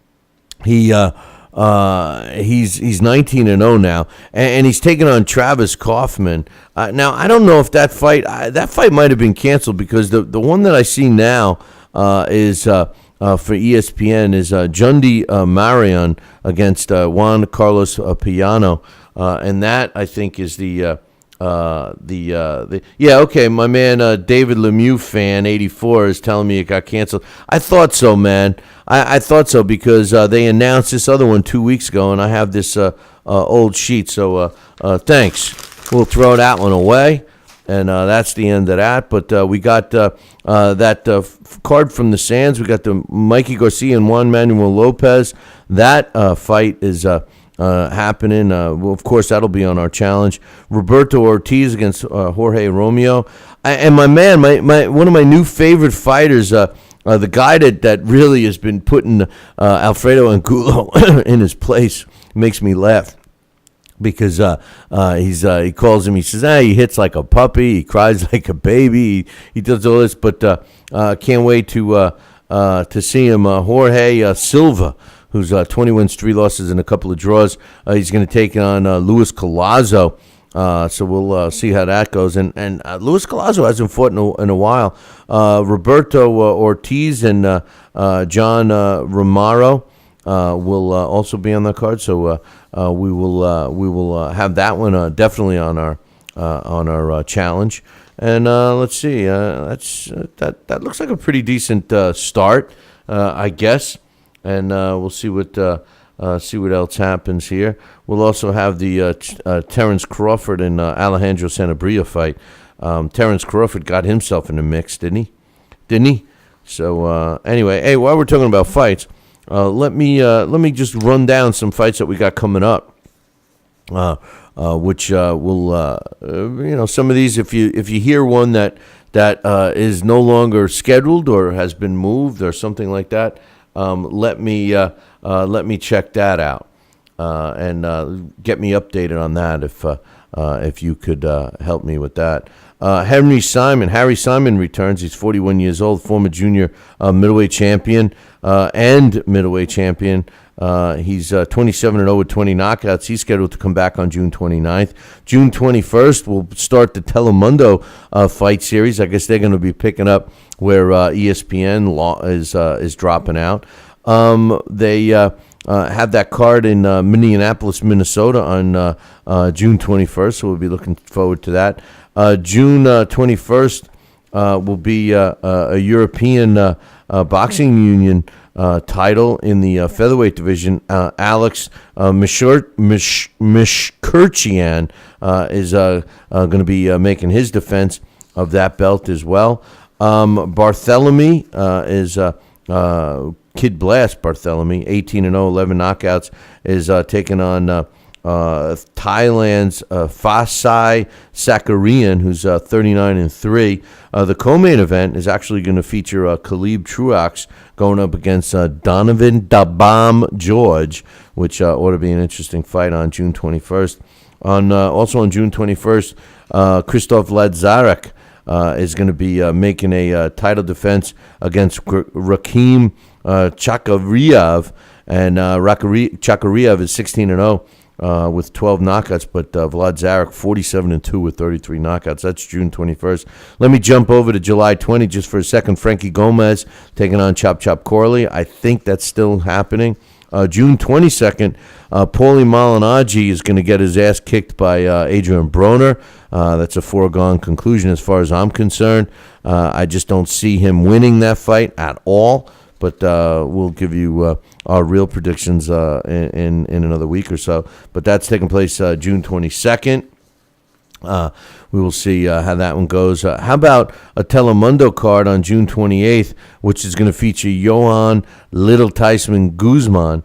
he's 19-0 now, and he's taking on Travis Kaufman. Now I don't know if that fight might have been canceled because the one that I see now is for ESPN is Jundi Marion against Juan Carlos Piano, and that I think is the okay. My man David Lemieux fan 84 is telling me it got canceled. I thought so, man. I thought so because they announced this other one 2 weeks ago, and I have this old sheet. So thanks. We'll throw that one away. And that's the end of that. But we got that card from the Sands. We got the Mikey Garcia and Juan Manuel Lopez. That fight is happening. Well, of course, that'll be on our challenge. Roberto Ortiz against Jorge Romeo. And my man, my one of my new favorite fighters, the guy that really has been putting Alfredo Angulo in his place, makes me laugh. Because he calls him, he says, he hits like a puppy, he cries like a baby, he does all this, but can't wait to see him. Jorge Silva, who's 20 wins, 3 losses, and a couple of draws. He's going to take on Luis Collazo, so we'll see how that goes. And Luis Collazo hasn't fought in a while. Roberto Ortiz and John Romero will also be on the card, so we will have that one definitely on our challenge. And let's see, that looks like a pretty decent start, I guess. And we'll see what see what else happens here. We'll also have the Terrence Crawford and Alejandro Sanabria fight. Terrence Crawford got himself in the mix, didn't he? So anyway, hey, while we're talking about fights, let me just run down some fights that we got coming up. Which will some of these, if you hear one that is no longer scheduled or has been moved or something like that, let me check that out and get me updated on that if you could help me with that. Harry Simon returns. He's 41 years old, former junior middleweight champion and middleweight champion. He's 27-0 with 20 knockouts. He's scheduled to come back on June 29th. June 21st, we'll start the Telemundo fight series. I guess they're going to be picking up where ESPN is dropping out. They have that card in Minneapolis, Minnesota on June 21st, so we'll be looking forward to that. June 21st will be a European boxing union title in the featherweight division. Alex Mishkerchian is going to be making his defense of that belt as well. Barthélemy is Kid Blast Barthélemy, 18-0, 11 knockouts, is taking on Thailand's Fasai Sakarian, who's 39-3. The co-main event is actually going to feature Khalib Truax going up against Donovan Dabam George, which ought to be an interesting fight on June 21st. Also on June 21st, Krzysztof Ladzarak is going to be making a title defense against Rakim Chakariev, and Chakariev is 16-0. With 12 knockouts, but Vlad Zarek 47-2 with 33 knockouts. That's June 21st. Let me jump over to July 20 just for a second. Frankie Gomez taking on Chop Chop Corley. I think that's still happening. June 22nd, Paulie Malignaggi is going to get his ass kicked by Adrian Broner. That's a foregone conclusion as far as I'm concerned. I just don't see him winning that fight at all. But we'll give you our real predictions in another week or so. But that's taking place June 22nd. We will see how that one goes. How about a Telemundo card on June 28th, which is going to feature Johan Little Tyson Guzman.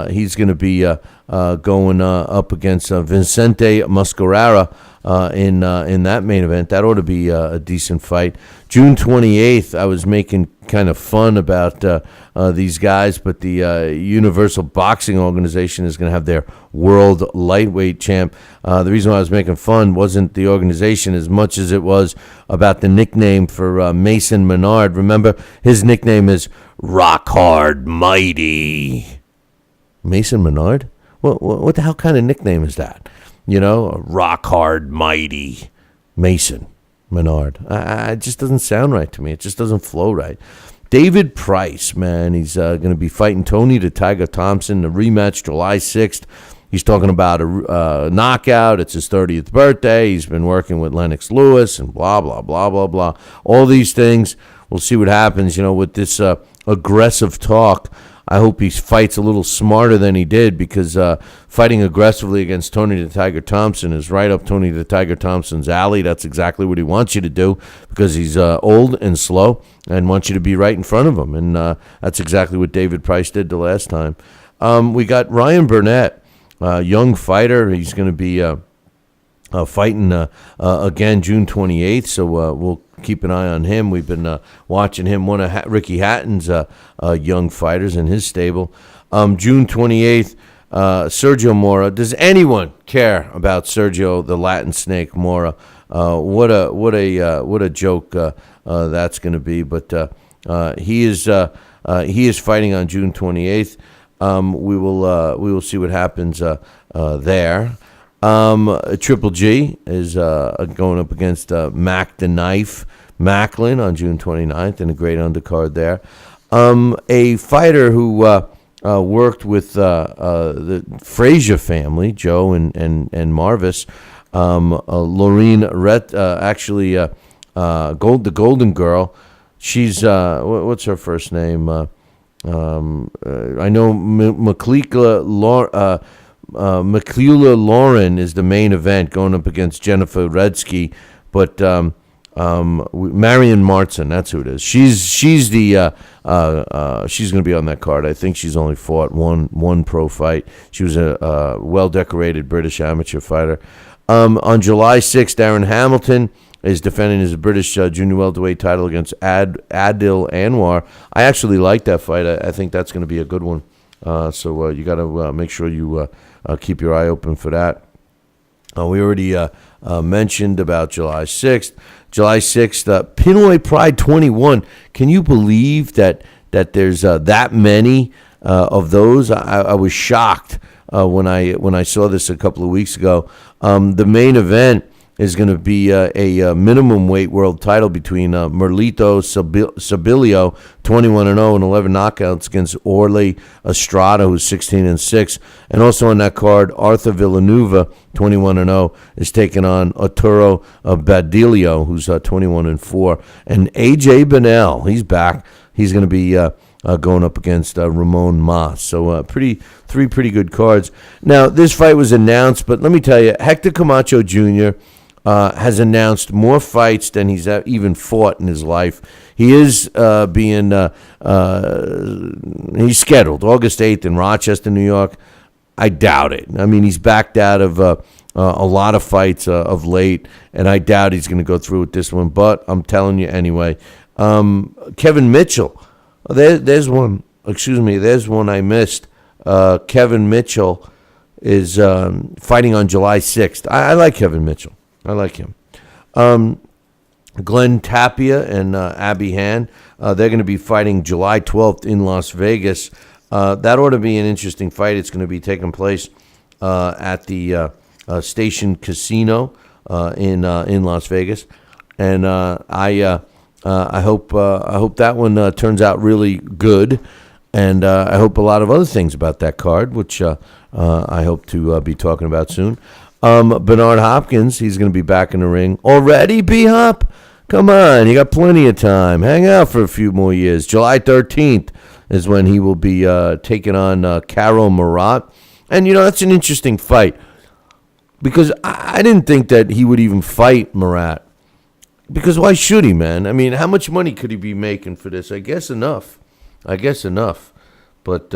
He's going to be going up against Vicente Mascarera in that main event. That ought to be a decent fight. June 28th, I was making kind of fun about these guys, but the Universal Boxing Organization is going to have their World Lightweight Champ. The reason why I was making fun wasn't the organization as much as it was about the nickname for Mason Menard. Remember, his nickname is Rock Hard Mighty. Mason Menard? What the hell kind of nickname is that? You know, Rock Hard Mighty Mason Menard. It just doesn't sound right to me. It just doesn't flow right. David Price, man, he's going to be fighting Tony the Tiger Thompson, the rematch July 6th. He's talking about a knockout. It's his 30th birthday. He's been working with Lennox Lewis and blah, blah, blah, blah, blah. All these things. We'll see what happens, with this aggressive talk. I hope he fights a little smarter than he did, because fighting aggressively against Tony the Tiger Thompson is right up Tony the Tiger Thompson's alley. That's exactly what he wants you to do, because he's old and slow and wants you to be right in front of him. And that's exactly what David Price did the last time. We got Ryan Burnett, young fighter. He's going to be fighting again June 28th, so we'll keep an eye on him. We've been watching him, one of Ricky Hatton's young fighters in his stable. June 28th, Sergio Mora. Does anyone care about Sergio the Latin Snake Mora? What a joke that's going to be. But he is fighting on June 28th. We will see what happens there. Triple G is going up against Mac the Knife Macklin on June 29th in a great undercard there. A fighter who worked with the Frazier family, Joe and Marvis, Laureen Rett, the Golden Girl. She's what's her first name? I know McClula Lauren is the main event going up against Jennifer Redsky, but Marion Martson, that's who it is. She's going to be on that card. I think she's only fought one pro fight. She was a well-decorated British amateur fighter. On July 6th, Darren Hamilton is defending his British junior welterweight title against Adil Anwar. I actually like that fight. I think that's going to be a good one. So you got to make sure you keep your eye open for that. We already mentioned about July 6th. July 6th, Pinoy Pride 21. Can you believe that there's that many of those? I was shocked when I saw this a couple of weeks ago. The main event is going to be a minimum weight world title between Merlito Sabilio, 21-0 and 11 knockouts, against Orly Estrada, who's 16-6. And also on that card, Arthur Villanueva, 21-0, is taking on Arturo Badilio, who's 21-4. And AJ Bennell, he's back. He's going to be going up against Ramon Mas. So three pretty good cards. Now, this fight was announced, but let me tell you, Hector Camacho Jr. Has announced more fights than he's even fought in his life. He is he's scheduled August 8th in Rochester, New York. I doubt it. I mean, he's backed out of a lot of fights of late, and I doubt he's going to go through with this one. But I'm telling you anyway. Kevin Mitchell. There's one. Excuse me. There's one I missed. Kevin Mitchell is fighting on July 6th. I like Kevin Mitchell. I like him. Glenn Tapia and Abby Han, they're going to be fighting July 12th in Las Vegas. That ought to be an interesting fight. It's going to be taking place at the Station Casino in Las Vegas, and I hope that one turns out really good, and I hope a lot of other things about that card, which I hope to be talking about soon. Bernard Hopkins, he's going to be back in the ring. Already, B-Hop? Come on, you got plenty of time. Hang out for a few more years. July 13th is when he will be taking on Karol Murat. And, that's an interesting fight. Because I didn't think that he would even fight Murat. Because why should he, man? I mean, how much money could he be making for this? I guess enough. But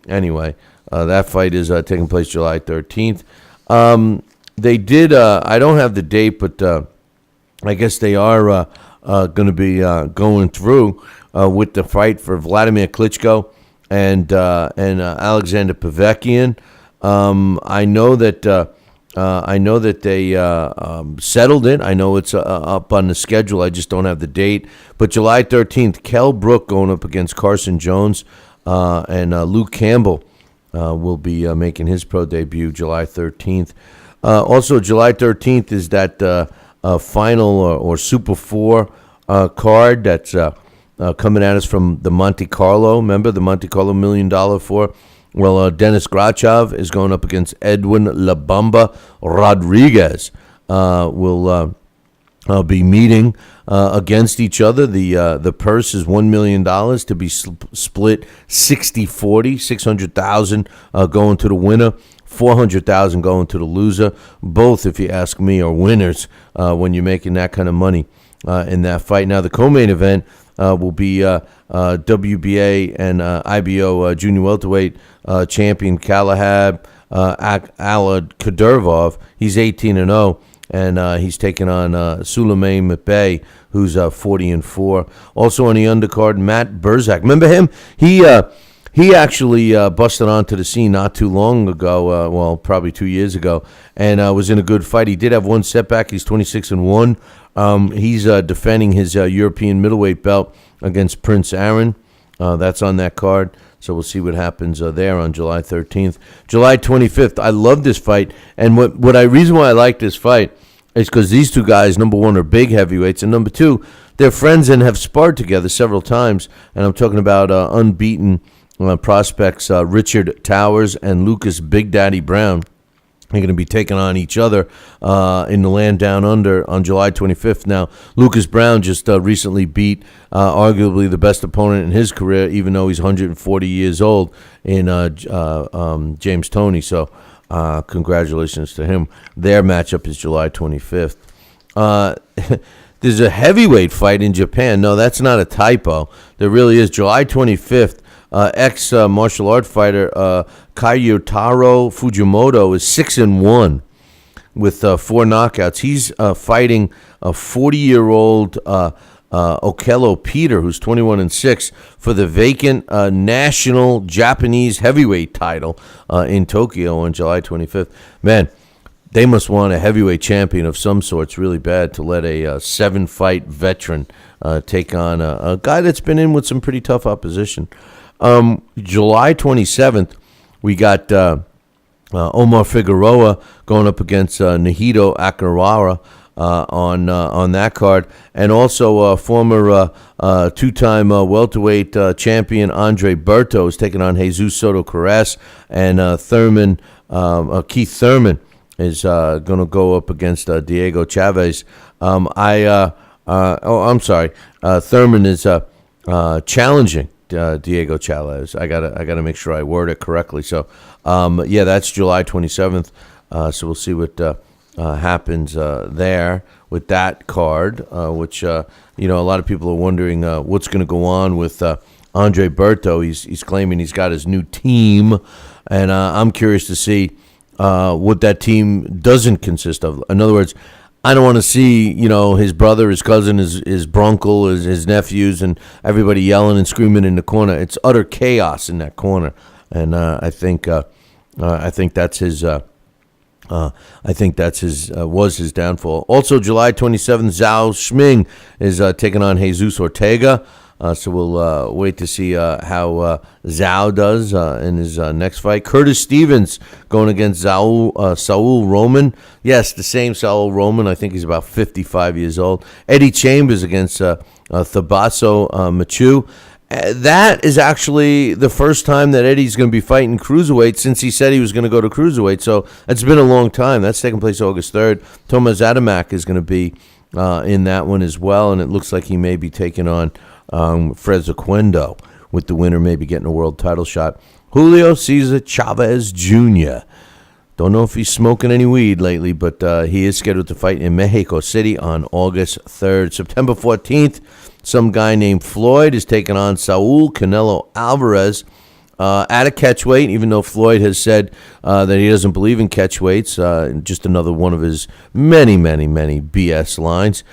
anyway, that fight is taking place July 13th. They did, I don't have the date, but I guess they are going to be going through with the fight for Vladimir Klitschko and Alexander Povetkin. I know that they settled it. I know it's up on the schedule. I just don't have the date. But July 13th, Kell Brook going up against Carson Jones, and Luke Campbell will be making his pro debut July 13th. Also, July 13th is that final or Super 4 card that's coming at us from the Monte Carlo. Remember the Monte Carlo $1 million for? Well, Dennis Grachev is going up against Edwin La Bamba Rodriguez. Will be meeting against each other. The purse is $1 million to be split 60-40, $600,000 going to the winner, $400,000 going to the loser. Both, if you ask me, are winners when you're making that kind of money in that fight. Now, the co-main event will be WBA and IBO junior welterweight champion Kalahab Alad Kadyrov. He's 18-0. And he's taking on Suleiman Mbaye, who's 40-4. Also on the undercard, Matt Burzak. Remember him? He actually busted onto the scene not too long ago. Well, probably 2 years ago, and was in a good fight. He did have one setback. He's 26-1. He's defending his European middleweight belt against Prince Aaron. That's on that card. So we'll see what happens there on July 13th. July 25th, I love this fight. And reason why I like this fight is because these two guys, number one, are big heavyweights. And number two, they're friends and have sparred together several times. And I'm talking about unbeaten prospects Richard Towers and Lucas Big Daddy Brown. They're going to be taking on each other in the land down under on July 25th. Now, Lucas Brown just recently beat arguably the best opponent in his career, even though he's 140 years old, in James Toney. So congratulations to him. Their matchup is July 25th. There's a heavyweight fight in Japan. No, that's not a typo. There really is. July 25th. Ex-martial art fighter Kayotaro Fujimoto is 6-1 with 4 knockouts. He's fighting a 40-year-old Okello Peter, who's 21-6, for the vacant national Japanese heavyweight title in Tokyo on July 25th. Man, they must want a heavyweight champion of some sorts really bad to let a 7-fight veteran take on a guy that's been in with some pretty tough opposition. July 27th, we got Omar Figueroa going up against Nahito Akawara on that card, and also former two-time welterweight champion Andre Berto is taking on Jesus Soto Carras, and Keith Thurman is going to go up against Diego Chavez. Thurman is challenging Diego Chavez. I gotta make sure I word it correctly. So, that's July 27th. So we'll see what happens there with that card. Which a lot of people are wondering what's going to go on with Andre Berto. He's claiming he's got his new team, and I'm curious to see what that team doesn't consist of. In other words, I don't want to see, his brother, his cousin, his brunkle, his nephews, and everybody yelling and screaming in the corner. It's utter chaos in that corner, and I think that's his. Was his downfall. Also, July 27th, Zhao Shiming is taking on Jesus Ortega. So we'll wait to see how Zhao does in his next fight. Curtis Stevens going against Saul Roman. Yes, the same Saul Roman. I think he's about 55 years old. Eddie Chambers against Thabaso Machu. That is actually the first time that Eddie's going to be fighting cruiserweight since he said he was going to go to cruiserweight. So it's been a long time. That's taking place August 3rd. Tomas Adamak is going to be in that one as well, and it looks like he may be taking on Fred Zaquendo, with the winner maybe getting a world title shot. Julio Cesar Chavez Jr. Don't know if he's smoking any weed lately, but he is scheduled to fight in Mexico City on August 3rd. September 14th, some guy named Floyd is taking on Saul Canelo Alvarez at a catchweight, even though Floyd has said that he doesn't believe in catchweights. Just another one of his many, many, many BS lines.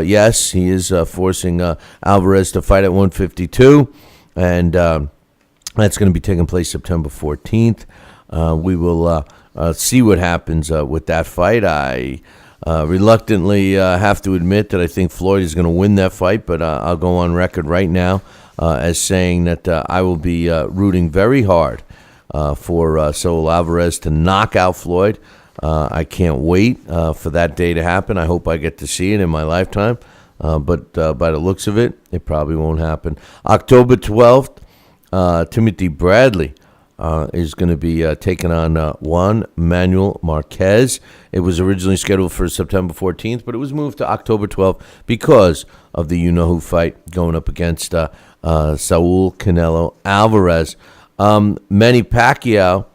Yes, he is forcing Alvarez to fight at 152, and that's going to be taking place September 14th. We will see what happens with that fight. I reluctantly have to admit that I think Floyd is going to win that fight, but I'll go on record right now as saying that I will be rooting very hard for Saul Alvarez to knock out Floyd. I can't wait for that day to happen. I hope I get to see it in my lifetime, but by the looks of it, it probably won't happen. October 12th, Timothy Bradley is going to be taking on Juan Manuel Marquez. It was originally scheduled for September 14th, but it was moved to October 12th because of the you-know-who fight going up against Saul Canelo Alvarez. Manny Pacquiao,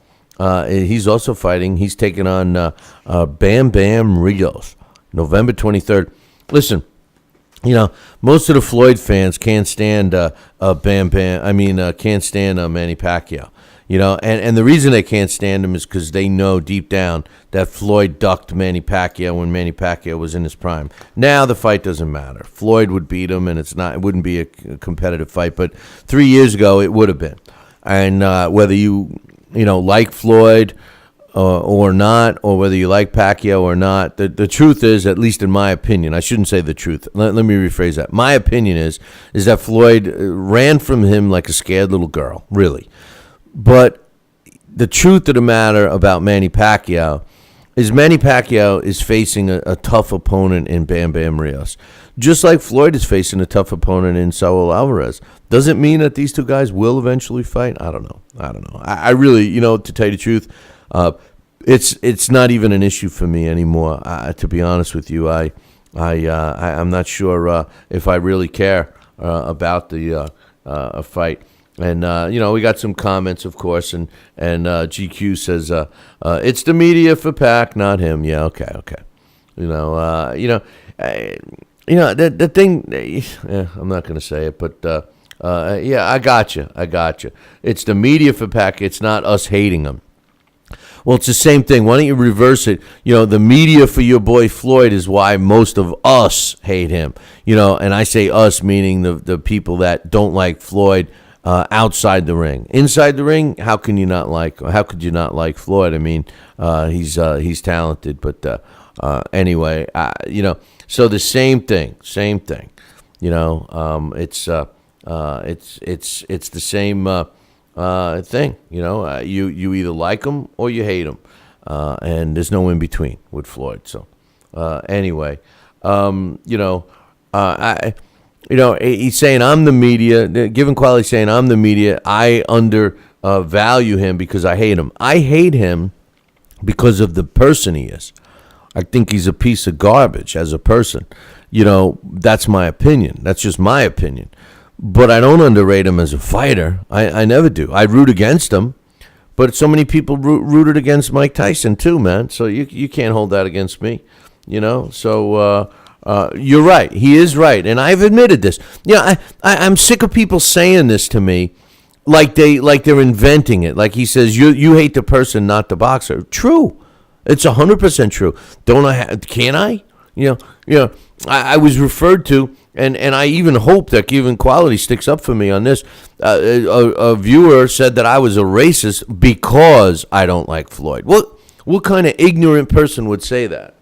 he's also fighting. He's taking on Bam Bam Rios, November 23rd. Listen, most of the Floyd fans can't stand can't stand Manny Pacquiao. And the reason they can't stand him is because they know deep down that Floyd ducked Manny Pacquiao when Manny Pacquiao was in his prime. Now the fight doesn't matter. Floyd would beat him, and it wouldn't be a competitive fight. But 3 years ago, it would have been. And whether you like Floyd or not, or whether you like Pacquiao or not, the truth is, at least in my opinion, I shouldn't say the truth. Let me rephrase that. My opinion is that Floyd ran from him like a scared little girl, really. But the truth of the matter about Manny Pacquiao is facing a tough opponent in Bam Bam Rios. Just like Floyd is facing a tough opponent in Saul Alvarez. Does it mean that these two guys will eventually fight? I don't know. I really, to tell you the truth, it's not even an issue for me anymore. To be honest with you, I'm not sure if I really care about the fight. And we got some comments, of course, and GQ says it's the media for Pac, not him. Yeah, okay. The thing. I'm not going to say it, but I got you. It's the media for Pac. It's not us hating him. Well, it's the same thing. Why don't you reverse it? The media for your boy Floyd is why most of us hate him. And I say us meaning the people that don't like Floyd outside the ring. Inside the ring, how could you not like Floyd? I mean, he's talented, but anyway, so the same thing. It's the same thing. You either like him or you hate him, and there's no in between with Floyd. So anyway, he's saying I'm the media. Given Quality saying I'm the media, I undervalue him because I hate him. I hate him because of the person he is. I think he's a piece of garbage as a person. That's my opinion. That's just my opinion. But I don't underrate him as a fighter. I never do. I root against him. But so many people rooted against Mike Tyson too, man. So you can't hold that against me. So you're right. He is right. And I've admitted this. I'm sick of people saying this to me like they're inventing it. Like he says, you hate the person, not the boxer. True. It's 100% true. Can I? I was referred to, and I even hope that Given Quality sticks up for me on this. A viewer said that I was a racist because I don't like Floyd. What kind of ignorant person would say that?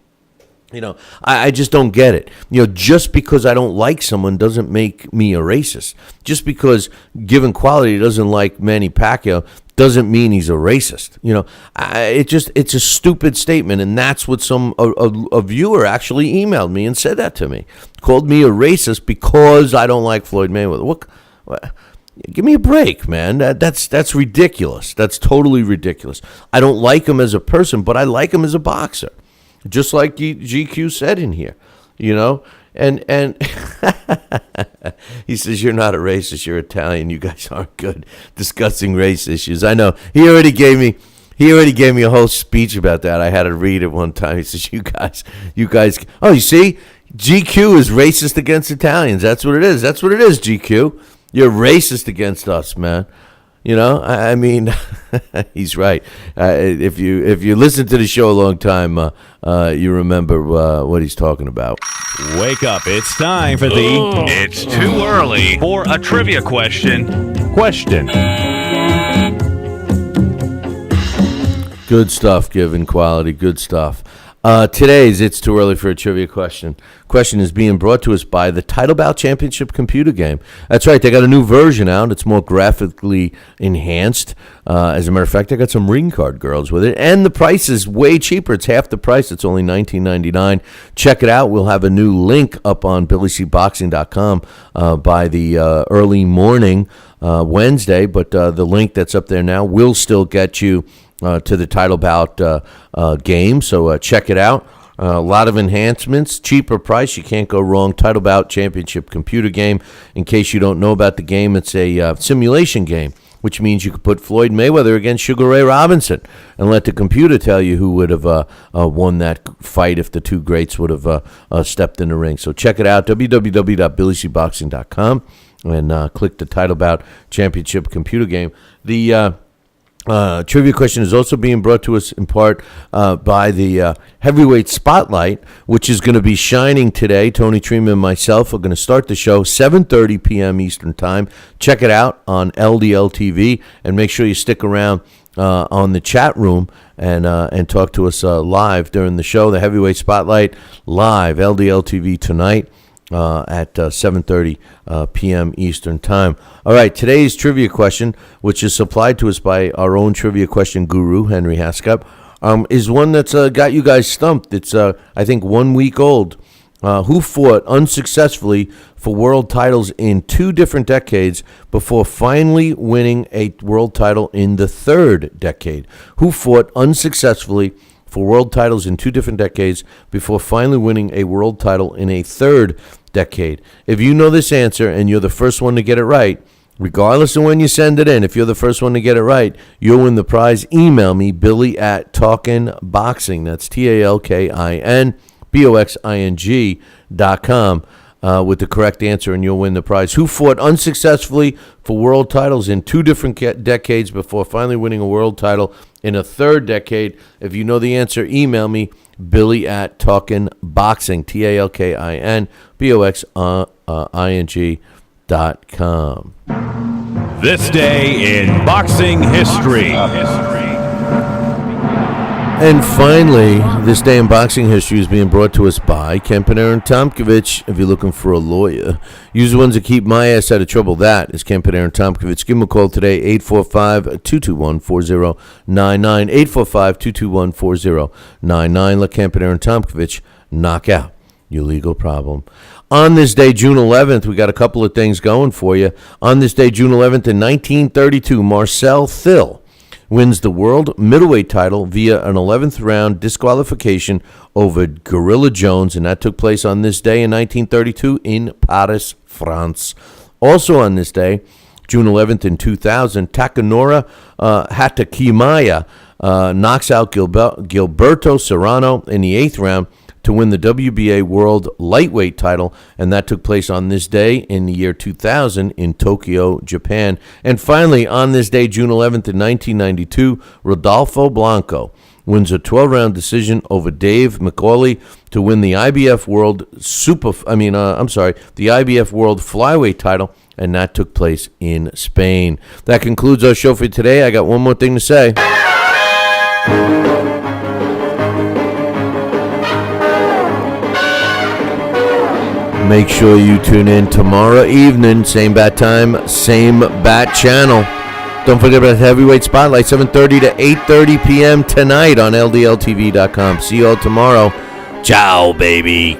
I just don't get it. Just because I don't like someone doesn't make me a racist. Just because Given Quality doesn't like Manny Pacquiao doesn't mean he's a racist. It's a stupid statement, and that's what a viewer actually emailed me and said that to me. Called me a racist because I don't like Floyd Mayweather. What? Give me a break, man. That's ridiculous. That's totally ridiculous. I don't like him as a person, but I like him as a boxer. Just like GQ said in here, and he says, you're not a racist, you're Italian, you guys aren't good discussing race issues. I know. He already gave me a whole speech about that. I had to read it one time. He says, you guys, oh, you see, GQ is racist against Italians. That's what it is, GQ. You're racist against us, man. I mean, he's right. If you listen to the show a long time, you remember what he's talking about. Wake up. It's time for It's too early for a trivia question. Good stuff, Given Quality. Good stuff. Today's It's Too Early for a Trivia Question. Question is being brought to us by the Title Bout Championship computer game. That's right, they got a new version out. It's more graphically enhanced. As a matter of fact, I got some ring card girls with it. And the price is way cheaper. It's half the price. It's only $19.99. Check it out. We'll have a new link up on BillyCBoxing.com by the early morning Wednesday. But the link that's up there now will still get you to the Title Bout game, so check it out. A lot of enhancements, cheaper price, you can't go wrong. Title Bout Championship computer game. In case you don't know about the game, it's a simulation game, which means you could put Floyd Mayweather against Sugar Ray Robinson and let the computer tell you who would have won that fight if the two greats would have stepped in the ring. So check it out, www.BillyCBoxing.com, and click the Title Bout Championship computer game. The trivia question is also being brought to us in part by the Heavyweight Spotlight, which is going to be shining today. Tony Trema and myself are going to start the show 7:30 p.m. Eastern Time. Check it out on LDL TV, and make sure you stick around on the chat room and talk to us live during the show. The Heavyweight Spotlight live, LDL TV tonight. At 7:30 p.m. Eastern Time. All right, today's trivia question, which is supplied to us by our own trivia question guru, Henry Haskell, is one that's got you guys stumped. It's, I think, 1 week old. who fought unsuccessfully for world titles in 2 different decades before finally winning a world title in the 3rd decade. Who fought unsuccessfully for world titles in 2 different decades before finally winning a world title in a 3rd decade. If you know this answer and you're the first one to get it right, regardless of when you send it in, if you're the first one to get it right, you'll win the prize. Email me, Billy@TalkinBoxing. That's TalkinBoxing.com with the correct answer, and you'll win the prize. Who fought unsuccessfully for world titles in 2 different decades before finally winning a world title in a 3rd decade? If you know the answer, email me, Billy@TalkinBoxing, TalkinBoxing.com. This day in boxing history. And finally, this day in boxing history is being brought to us by Kempener and Tomkovich. If you're looking for a lawyer, use the ones that keep my ass out of trouble. That is Kempener and Tomkovich. Give them a call today, 845-221-4099, 845-221-4099. Let Kempener and Tomkovich knock out your legal problem. On this day, June 11th, we got a couple of things going for you. On this day, June 11th, in 1932, Marcel Thill wins the world middleweight title via an 11th round disqualification over Gorilla Jones, and that took place on this day in 1932 in Paris, France. Also on this day, June 11th in 2000, Takanori Hatakimaya knocks out Gilberto Serrano in the 8th round to win the WBA World Lightweight title, and that took place on this day in the year 2000 in Tokyo, Japan. And finally, on this day, June 11th in 1992, Rodolfo Blanco wins a 12-round decision over Dave McCauley to win the IBF World the IBF World Flyweight title, and that took place in Spain. That concludes our show for today. I got one more thing to say. Make sure you tune in tomorrow evening, same bat time, same bat channel. Don't forget about Heavyweight Spotlight, 7:30 to 8:30 p.m. tonight on LDLTV.com. See you all tomorrow. Ciao, baby.